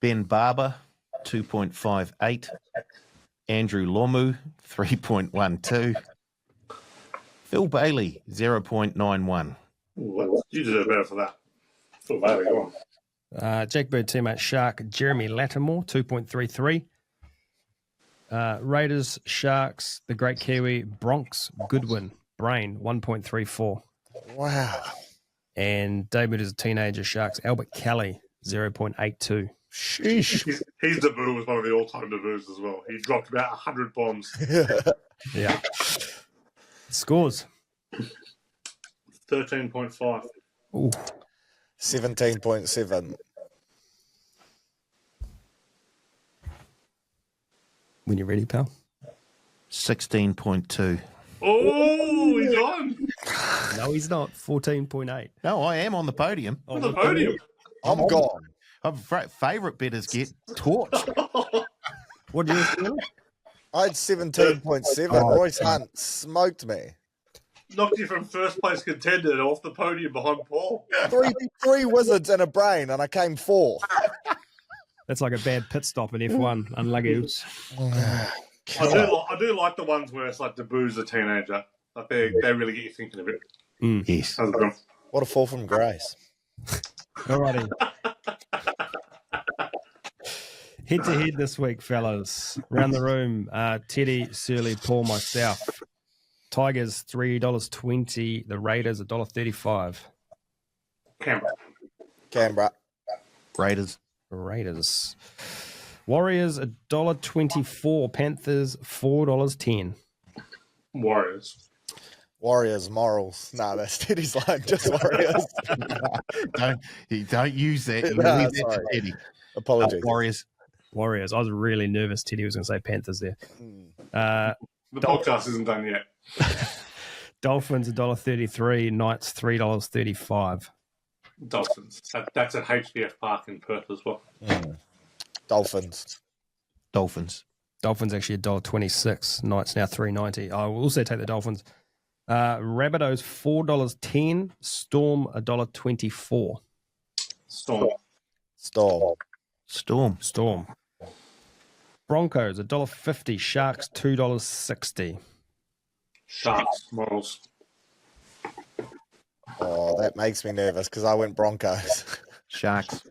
Ben Barber, 2.58. Andrew Lomu, 3.12. Phil Bailey, 0.91. Ooh, you deserve better for that. Phil Bailey, go on. Jack Bird teammate Shark, Jeremy Lattimore, 2.33. Raiders, Sharks, the Great Kiwi, Bronx, Goodwin, Brain, 1.34. Wow. And debut as a teenager, Sharks, Albert Kelly, 0.82. Sheesh. His debut was one of the all-time debuts as well. He dropped about 100 bombs. Yeah. Scores. 13.5. Ooh. 17.7. When you're ready, pal. 16.2. Oh, he's on. No, he's not. 14.8. No, I am on the podium. On the podium. I'm gone. Favourite betters get torched. What do you do? I had 17.7. Royce Hunt smoked me. Knocked you from first place contender off the podium behind Paul. Three wizards and a brain, and I came fourth. That's like a bad pit stop in F1. Unlucky. I do like the ones where it's like debuts a teenager. Like they really get you thinking of it. Yes. How's it going? What a fall from grace. Alrighty. Head to head this week, fellas. Around the room, Teddy, Surly, Paul, myself. Tigers, $3.20. The Raiders, $1.35. Canberra. Raiders. Warriors, $1.24. Panthers, $4.10. Warriors. Morals. No, that's Teddy's line. Just Warriors. Don't use that. You No, leave that sorry. to Teddy. Apologies. Warriors. I was really nervous Teddy was going to say Panthers there. The podcast isn't done yet. Dolphins, $1.33. Knights, $3.35. Dolphins. That's at HBF Park in Perth as well. Dolphins. Dolphins actually $1.26. Knights now $3.90. I will also take the Dolphins. Rabbitohs $4.10. Storm $1.24. Storm. Broncos $1.50. Sharks $2.60. Sharks. Morals. Oh, that makes me nervous because I went Broncos. Sharks.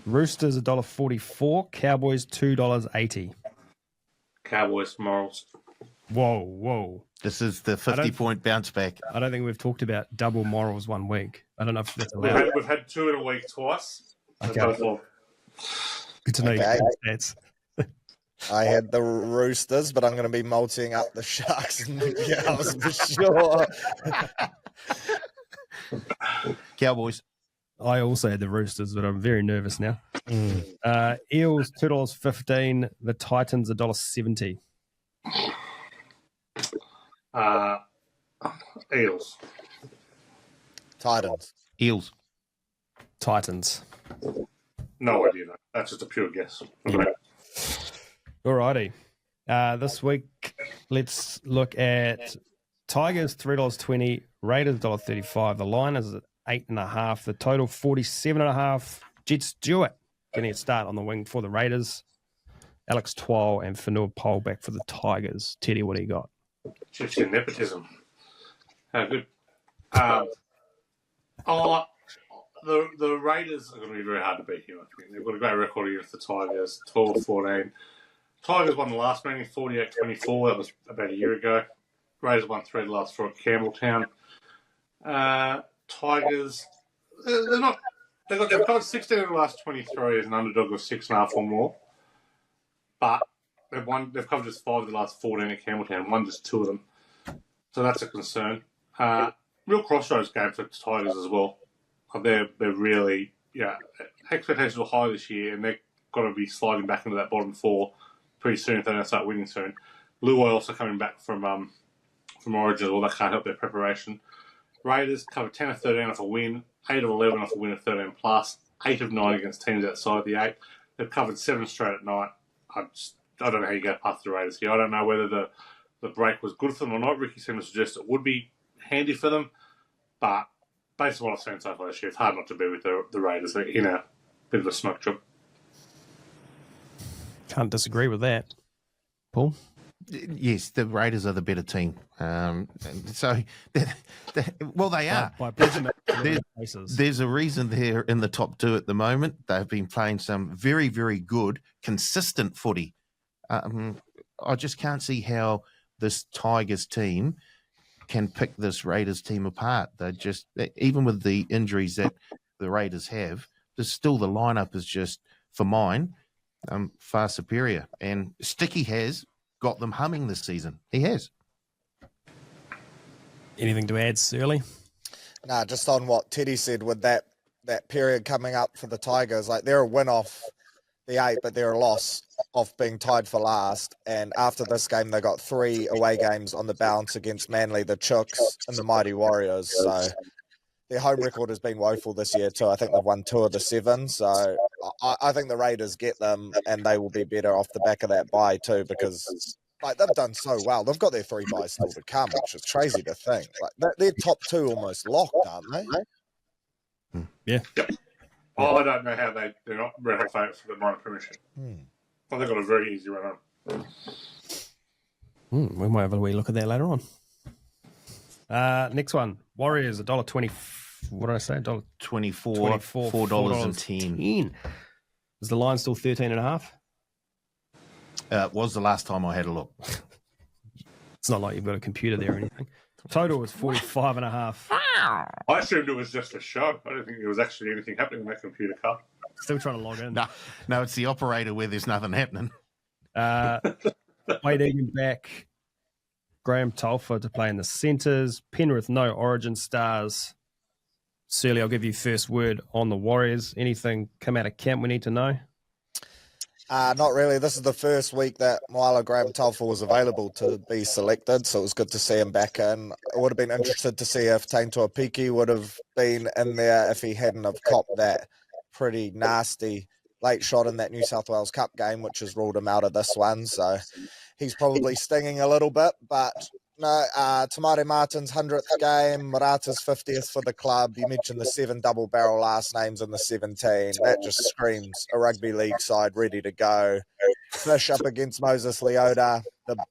Roosters $1.44. Cowboys $2.80. Cowboys. Morals. Whoa. This is the 50-point bounce back. I don't think we've talked about double morals one week. I don't know if that's allowed. We've had two in a week twice. Okay. Okay. Good to know Okay. your stats. I had the Roosters, but I'm going to be multing up the Sharks and the Cows for sure. Cowboys. I also had the Roosters, but I'm very nervous now. Eels $2.15. The Titans $1.70. Eels. Titans. Eels. Titans. No idea. No. That's just a pure guess. Yeah. Alrighty. This week, let's look at Tigers $3.20, Raiders $1.35. The line is at 8.5. The total 47.5. Jet Stewart getting a start on the wing for the Raiders. Alex Twal and Fanua Pole back for the Tigers. Teddy, what do you got? Just your nepotism. How good. The Raiders are going to be very hard to beat here. I think they've got a great record against the Tigers, 12-14. Tigers won the last meeting, 48-24. That was about a year ago. Raiders won 3 of the last 4 at Campbelltown. Tigers, they've covered 16 of the last 23 as an underdog of 6.5 or more. But they've covered just 5 of the last 14 at Campbelltown, won just 2 of them. So that's a concern. Real crossroads game for the Tigers as well. They're really, expectations were high this year, and they've got to be sliding back into that bottom 4 pretty soon if they don't start winning soon. Luai also coming back from Origin, well, that can't help their preparation. Raiders covered 10 of 13 off a win, 8 of 11 off a win of 13 plus, 8 of 9 against teams outside the 8. They've covered 7 straight at night. I don't know how you go past the Raiders here. I don't know whether the break was good for them or not. Ricky seemed to suggest it would be handy for them, but based on what I've seen so far this year, it's hard not to be with the Raiders. They're in a bit of a smoke job. Can't disagree with that. Paul? Yes, the Raiders are the better team. So, well, they are. There's a reason they're in the top 2 at the moment. They've been playing some very, very good, consistent footy. I just can't see how this Tigers team can pick this Raiders team apart. They're just, even with the injuries that the Raiders have, there's still the lineup is just, for mine, far superior. And Sticky has got them humming this season. He has. Anything to add, Surly? Nah, just on what Teddy said with that period coming up for the Tigers. Like, they're a win off the 8, but they're a loss off being tied for last. And after this game, they got 3 away games on the bounce against Manly, the Chooks, and the Mighty Warriors. So their home record has been woeful this year too. I think they've won 2 of the 7. So I think the Raiders get them, and they will be better off the back of that bye too, because like they've done so well. They've got their 3 byes still to come, which is crazy to think. Like they're top 2 almost locked, aren't they? Yeah. Yep. Oh, I don't know how they're not red hot favourites for the minor premiership. Well, they've got a very easy run on. We might have a wee look at that later on. Next one, Warriors $1.20. What did I say? $1.24. $4.10. Is the line still 13.5? It was the last time I had a look. It's not like you've got a computer there or anything. Total was 45.5. I assumed it was just a show. I don't think there was actually anything happening in that computer car. Still trying to log in. No, it's the operator where there's nothing happening. Wade Egan back. Graham Telfer to play in the centres. Penrith, no Origin stars. Surly, I'll give you first word on the Warriors. Anything come out of camp we need to know? Not really. This is the first week that Moala Graham Telfer was available to be selected, so it was good to see him back in. I would have been interested to see if Taintoa Piki would have been in there if he hadn't have copped that pretty nasty late shot in that New South Wales Cup game, which has ruled him out of this one. So he's probably stinging a little bit, but no, Tamare Martin's 100th game, Marata's 50th for the club. You mentioned the 7 double barrel last names in the 17. That just screams a rugby league side ready to go. Fish up against Moses Leota.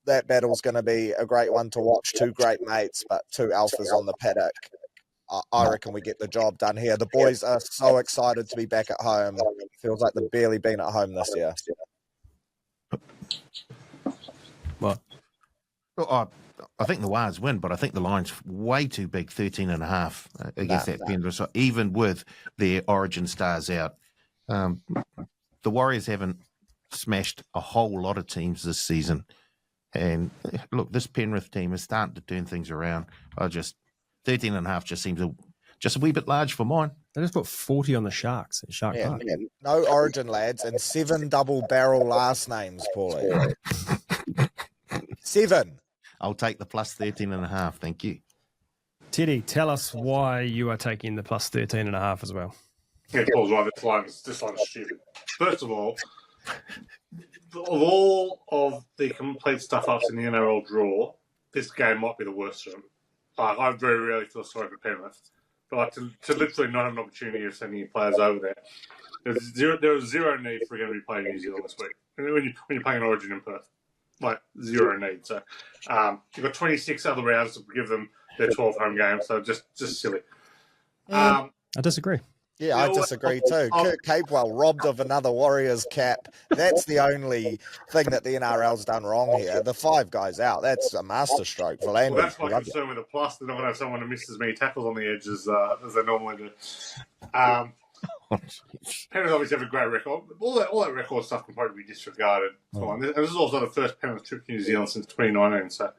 That battle's going to be a great one to watch. 2 great mates, but 2 alphas on the paddock. I reckon we get the job done here. The boys are so excited to be back at home. Feels like they've barely been at home this year. What? Well, I think the Wars win, but I think the line's way too big, 13.5 against that Penrith. So even with their Origin stars out, the Warriors haven't smashed a whole lot of teams this season. And look, this Penrith team is starting to turn things around. 13.5 just seems just a wee bit large for mine. They just put 40 on the Sharks at Shark Park. Yeah. No Origin lads and 7 double barrel last names, Paulie. 7. I'll take the plus 13.5. Thank you. Teddy, tell us why you are taking the plus 13.5 as well. Yeah, Paul's right. This line is stupid. First of all of the complete stuff-ups in the NRL draw, this game might be the worst for them. I very rarely feel sorry for Penrith. But to literally not have an opportunity of sending your players over there, there was zero need for going to be playing New Zealand this week. When you're playing an Origin in Perth. Like, zero need. So you've got 26 other rounds to give them their 12 home games, so just silly. I disagree. Yeah, I disagree too. Kirk Capewell robbed of another Warriors cap. That's the only thing that the NRL's done wrong here. The 5 guys out. That's a masterstroke for Landry. Well, that's my concern with the plus. They're not going to have someone who misses as many tackles on the edge as they normally do. Penrith obviously have a great record. All that record stuff can probably be disregarded. This is also the first Penrith trip to New Zealand since 2019, so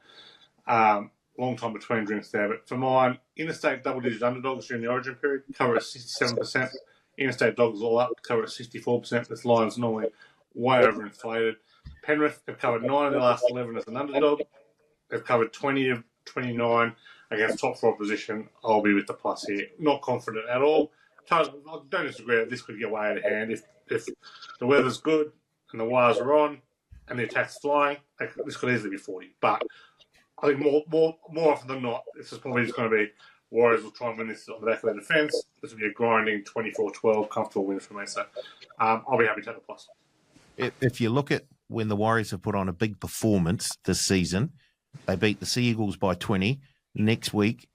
long time between drinks there. But for mine, interstate double-digit underdogs during the Origin period cover at 67%. Interstate dogs all up cover at 64%. This line's normally way overinflated. Penrith have covered 9 of the last 11 as an underdog. They've covered 20 of 29 against top 4 opposition, I'll be with the plus here. Not confident at all. I don't disagree that this could get way out of hand. If the weather's good and the wires are on and the attack's flying, this could easily be 40. But I think more often than not, this is probably just going to be Warriors will try and win this on the back of their defence. This will be a grinding 24-12 comfortable win for me. So I'll be happy to take the plus. If you look at when the Warriors have put on a big performance this season, they beat the Sea Eagles by 20. Next week,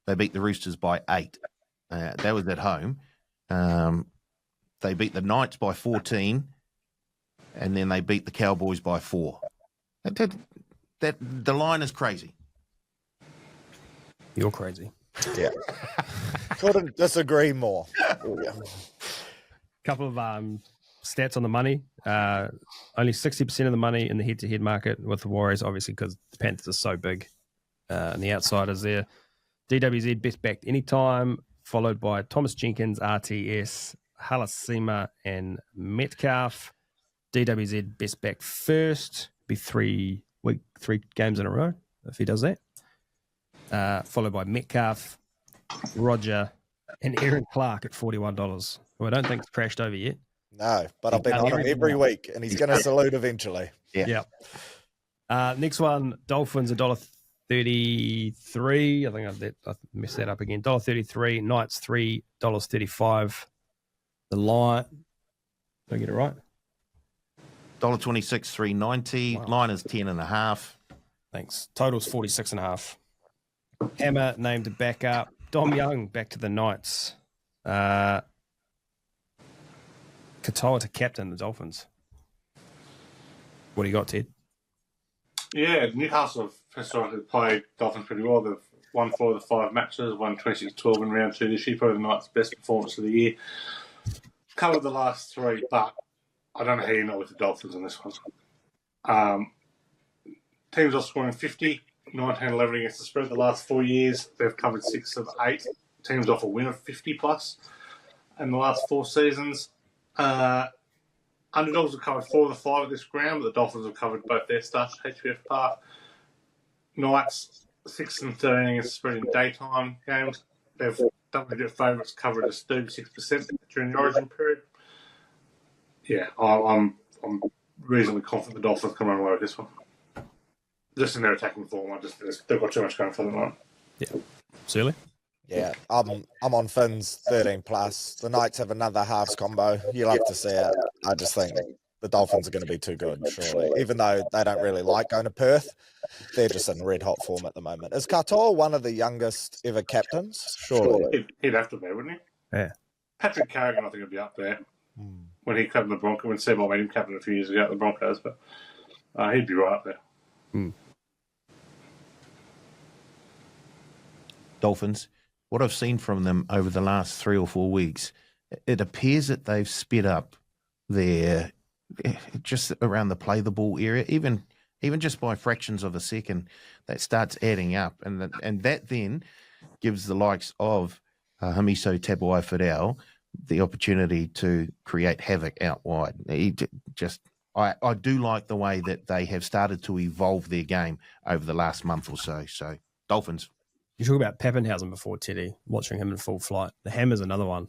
they beat the Roosters by 8. That was at home. They beat the Knights by 14, and then they beat the Cowboys by 4. That the line is crazy. You're crazy. Yeah. Couldn't disagree more. Couple of stats on the money. Only 60% of the money in the head-to-head market with the Warriors, obviously, because the Panthers are so big. And the outsiders there. DWZ best backed anytime, followed by Thomas Jenkins, RTS, Halasima, and Metcalf. DWZ best backed first. Be 3 games in a row if he does that. Followed by Metcalf, Roger, and Aaron Clark at $41, who I don't think's crashed over yet. No, but I've been on him every week, and he's going to salute eventually. Yeah. Next one, Dolphins $1.33. I think I messed that up again. $1.33. Knights $3.35. The line. Did I get it right? $1.26, $3.90. Wow. Line is 10.5. Thanks. Total's 46.5. Hammer named to back up. Dom Young back to the Knights. Katoa to captain the Dolphins. What do you got, Ted? Yeah, Newcastle have historically played Dolphins pretty well. They've won 4 of the 5 matches, won 26-12 in round 2 this year. Probably the Knights' best performance of the year. Covered the last 3, but I don't know how you know with the Dolphins on this one. Teams are scoring 50, 19-11 against the spread the last 4 years. They've covered 6 of 8. Teams off a win of 50+ in the last 4 seasons. Underdogs have covered 4 of the 5 at this ground, but the Dolphins have covered both their starts at HBF Park. Knights 6-13 against the spread in daytime games. They've double-digit favourites covered as 36% during the Origin period. Yeah, I'm reasonably confident the Dolphins can run away with this one. Just in their attacking form, they've got too much going for them. Right? Yeah. Surly? Yeah, I'm on Finn's 13+. The Knights have another halves combo. You'll have to see it. I just think the Dolphins are going to be too good, surely. Even though they don't really like going to Perth, they're just in red-hot form at the moment. Is Katoa one of the youngest ever captains? Surely. He'd have to be, wouldn't he? Yeah. Patrick Carrigan, I think, would be up there. When he captained the Broncos, when Sebo made him captain a few years ago at the Broncos, but he'd be right up there. Dolphins. What I've seen from them over the last 3 or 4 weeks, it appears that they've sped up their just around the play the ball area, even just by fractions of a second. That starts adding up, and that then gives the likes of Hamiso Tabuai-Fidel the opportunity to create havoc out wide. I do like the way that they have started to evolve their game over the last month or so. So Dolphins. You talk about Pappenhausen before, Teddy, watching him in full flight. The Hammer's another one.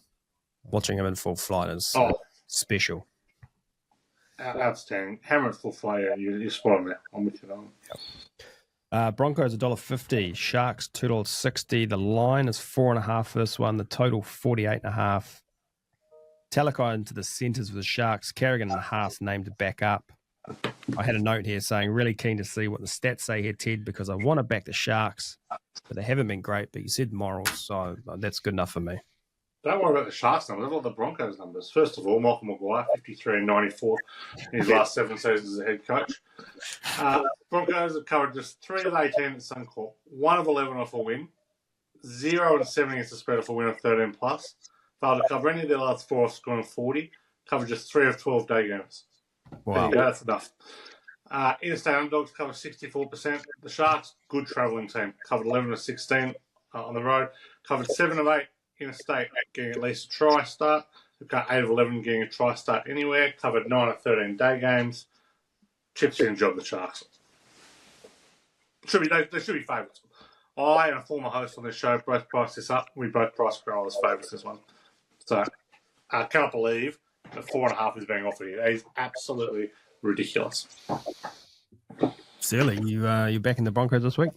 Watching him in full flight is special. Outstanding. Hammer at full flight, you're spot on there. I'm with you on. Broncos $1.50, Sharks $2.60. The line is 4.5 for this one. The total 48.5. Talakai into the centres for the Sharks. Carrigan and Haas named to back up. I had a note here saying really keen to see what the stats say here, Ted, because I want to back the Sharks, but they haven't been great. But you said morals, so that's good enough for me. Don't worry about the Sharks numbers. Look at the Broncos numbers. First of all, Michael Maguire, 53-94 in his last 7 seasons as a head coach. Broncos have covered just 3 of 18 at Suncorp, 1 of 11 off a win, 0-7 against the spread off a win of 13+. Failed to cover any of their last 4 off scoring 40. Covered just 3 of 12 day games. Wow. There you go, that's enough. Interstate underdogs cover 64%. The Sharks, good travelling team. Covered 11 of 16 on the road. Covered 7 of 8 interstate, getting at least a try start. They've got 8 of 11 getting a try start anywhere. Covered 9 of 13 day games. Chips in job, the Sharks. They should be favourites. I and a former host on this show both priced this up. We both priced Cronulla as favourites this one. So I cannot believe that 4.5 is being offered here. That is absolutely ridiculous. Silly, you backing the Broncos this week?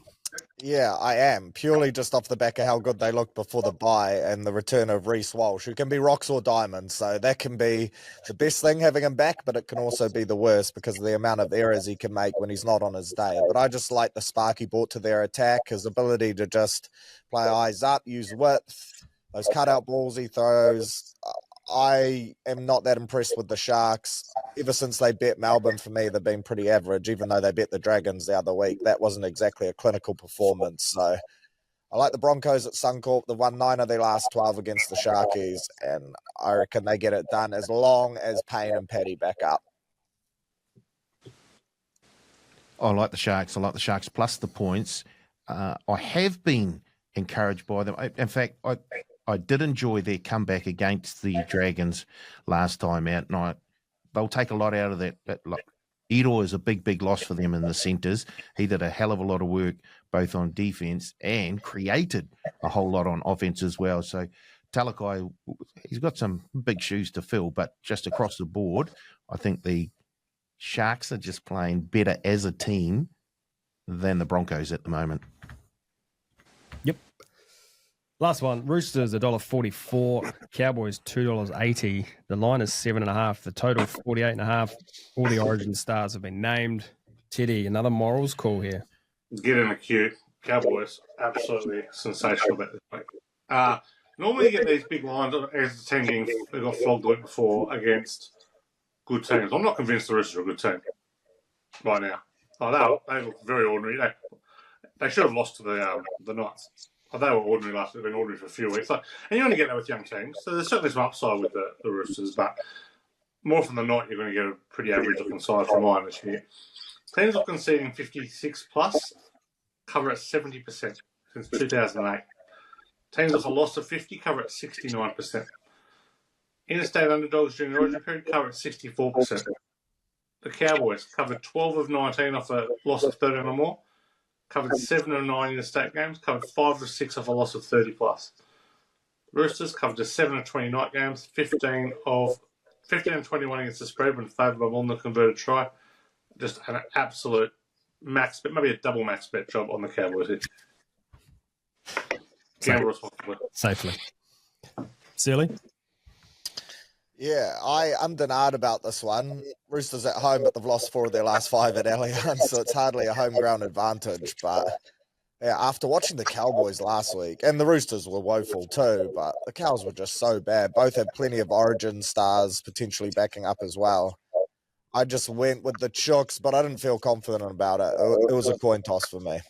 Yeah, I am, purely just off the back of how good they looked before the bye and the return of Reece Walsh, who can be rocks or diamonds. So that can be the best thing, having him back, but it can also be the worst because of the amount of errors he can make when he's not on his day. But I just like the spark he brought to their attack, his ability to just play eyes up, use width, those cutout balls he throws. I am not that impressed with the Sharks. Ever since they bet Melbourne, for me, they've been pretty average, even though they bet the Dragons the other week. That wasn't exactly a clinical performance. So I like the Broncos at Suncorp. They've won 9 of their last 12 against the Sharkies, and I reckon they get it done as long as Payne and Paddy back up. I like the Sharks. I like the Sharks plus the points. I have been encouraged by them. In fact, I did enjoy their comeback against the Dragons last time out, and they'll take a lot out of that. Like, Ero is a big loss for them in the centres. He did a hell of a lot of work both on defence and created a whole lot on offence as well. So Talakai, he's got some big shoes to fill, but just across the board, I think the Sharks are just playing better as a team than the Broncos at the moment. Yep. Last one, Roosters $1.44, Cowboys $2.80. The line is 7.5. The total 48.5. All the Origin stars have been named. Teddy, another morals call here. Get in the queue. Cowboys, absolutely sensational bet this week. Normally you get these big lines as the team they got flogged the week before against good teams. I'm not convinced the Roosters are a good team right now. They look very ordinary. They should have lost to the Knights. They were ordinary last week. They've been ordinary for a few weeks. And you only get that with young teams. So there's certainly some upside with the Roosters, but more from the night, you're going to get a pretty average-looking side from mine this year. Teams are conceding 56+, cover at 70% since 2008. Teams with a loss of 50 cover at 69%. Interstate underdogs during the origin period cover at 64%. The Cowboys covered 12 of 19 off a loss of 13 or more. Covered 7 of 9 interstate games. Covered 5 of 6 off a loss of 30+. Roosters covered just 7 of 20 night games. 15 and 21 against the spread when favoured by more than the converted try. Just an absolute max bet, maybe a double max bet job on the Cowboys here. Gamble responsibly. Safely. Silly? Yeah, I'm denied about this one. Roosters at home, but they've lost 4 of their last 5 at Allianz, so it's hardly a home ground advantage. But yeah, after watching the Cowboys last week, and the Roosters were woeful too, but the Cows were just so bad. Both had plenty of Origin stars potentially backing up as well. I just went with the Chooks, but I didn't feel confident about it. It was a coin toss for me.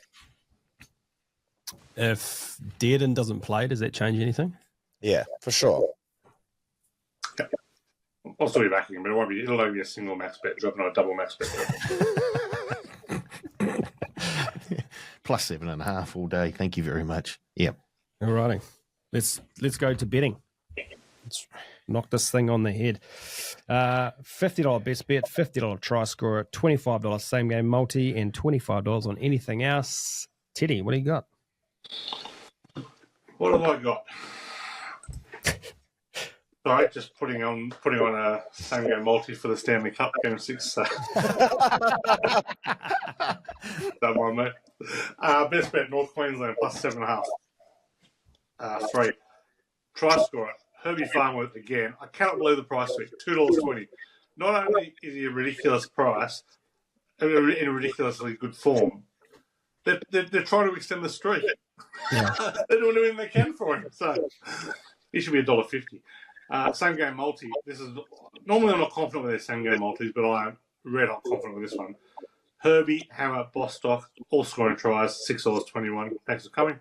If Dearden doesn't play, does that change anything? Yeah, for sure. Yeah. I'll still be backing him, but it'll only be a single max bet job, not a double max bet job. Plus 7.5 all day. Thank you very much. Yep. All righty. Let's go to betting. Let's knock this thing on the head. $50 best bet, $50 try scorer, $25 same game multi, and $25 on anything else. Teddy, what do you got? What have I got? Sorry, just putting on a same game multi for the Stanley Cup Game 6. Don't mind me. Best bet North Queensland plus 7.5. 3. Try scorer Herbie Farnworth again. I cannot believe the price tag. $2.20. Not only is he a ridiculous price, in a ridiculously good form, they're trying to extend the streak. Yeah. They're doing everything they can for him. So he should be $1.50. Same game multi. Normally I'm not confident with their same game multis, but I am red hot confident with this one. Herbie, Hammer, Bostock, all scoring tries, $6.21. Thanks for coming.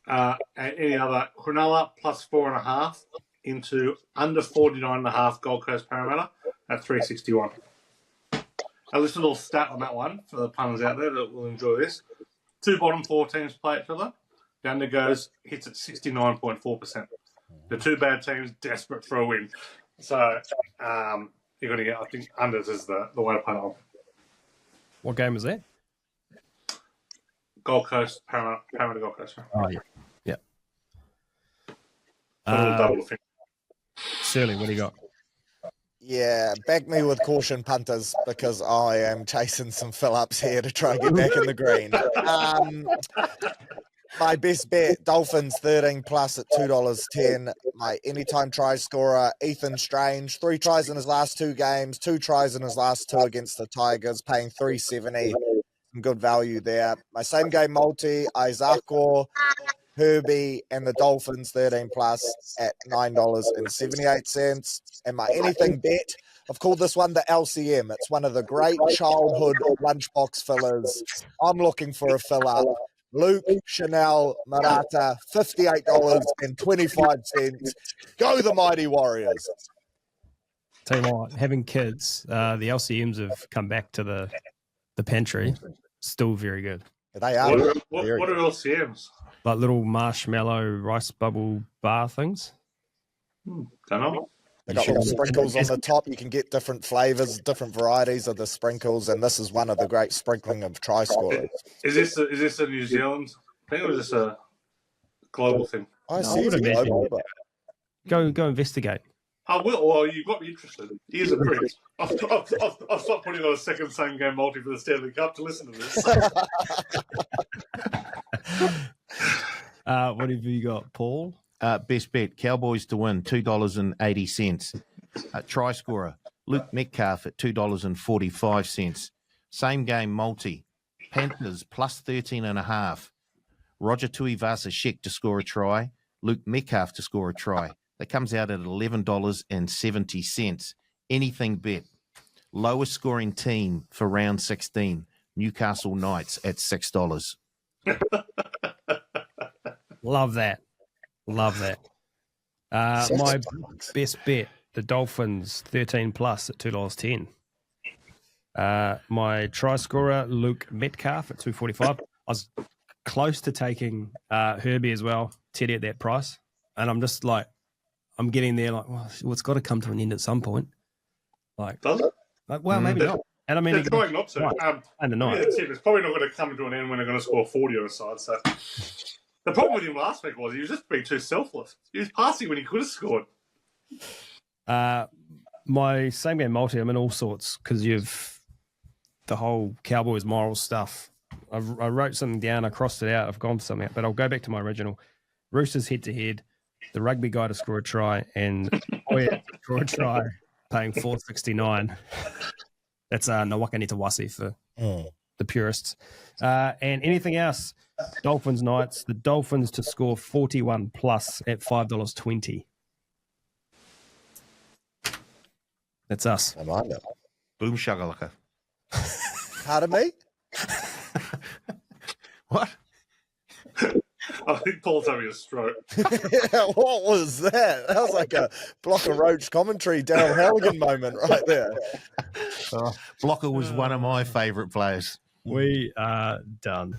And any other Cronulla plus 4.5 into under 49.5 Gold Coast Parramatta at $3.61. A little stat on that one for the punters out there that will enjoy this. 2 bottom 4 teams play each other. The under hits at 69.4%. The 2 bad teams desperate for a win. So you're going to get, I think, unders is the way to punt on. What game is that? Gold Coast, Parramatta Gold Coast. Oh, yeah. Yeah. A little double thing. Shirley, what do you got? Yeah, back me with caution, punters, because I am chasing some fill-ups here to try and get back in the green. My best bet, Dolphins 13 plus at $2.10. My anytime try scorer, Ethan Strange, 3 tries in his last 2 games, 2 tries in his last 2 against the Tigers, paying $3.70. Some good value there. My same game multi, Isako, Herbie, and the Dolphins 13 plus at $9.78. And my anything bet, I've called this one the LCM. It's one of the great childhood lunchbox fillers. I'm looking for a fill up. Luke Chanel Marata, $58.25. Go the Mighty Warriors. Tell you what, having kids, the LCMs have come back to the pantry. Still very good. They are. What are LCMs? Like little marshmallow rice bubble bar things. Don't know. They got little sprinkles on the top. You can get different flavors, different varieties of the sprinkles, and this is one of the great sprinkling of try scorers. Is this a New Zealand thing or is this a global thing? I see it's global, but Go investigate. I will. Well, you got me interested. Here's a print. I've stopped putting on a second same game multi for the Stanley Cup to listen to this. What have you got, Paul? Best bet, Cowboys to win, $2.80. Try scorer, Luke Metcalf at $2.45. Same game multi, Panthers plus 13.5. Roger Tuivasa-Sheck to score a try, Luke Metcalf to score a try. That comes out at $11.70. Anything bet. Lowest scoring team for round 16, Newcastle Knights at $6. Love that. My best bet, the Dolphins 13 plus at $2.10. My try scorer, Luke Metcalf at $2.45. I was close to taking Herbie as well, Teddy at that price. And I'm just like, I'm getting there like, well, it's got to come to an end at some point. Like, Does it? Well, maybe not. And I mean, They're trying not to. And the night. It's probably not going to come to an end when they're going to score 40 on a side. So the problem with him last week was he was just being too selfless. He was passing when he could have scored. My same game multi, I'm in all sorts because you've the whole Cowboys moral stuff. I wrote something down, I crossed it out, I've gone for something out, but I'll go back to my original. Roosters head to head, the rugby guy to score a try, and Hoya to score a try, paying $4.69. That's Nawaka Nitawasi for the purists. And anything else? Dolphins Knights, the Dolphins to score 41 plus at $5.20. That's us. I mind it. Boom shakalaka. Pardon me? What? I think Paul's having a stroke. Yeah, what was that? That was like a Block and Roach commentary, Darryl Halligan moment right there. Blocker was one of my favourite players. We are done.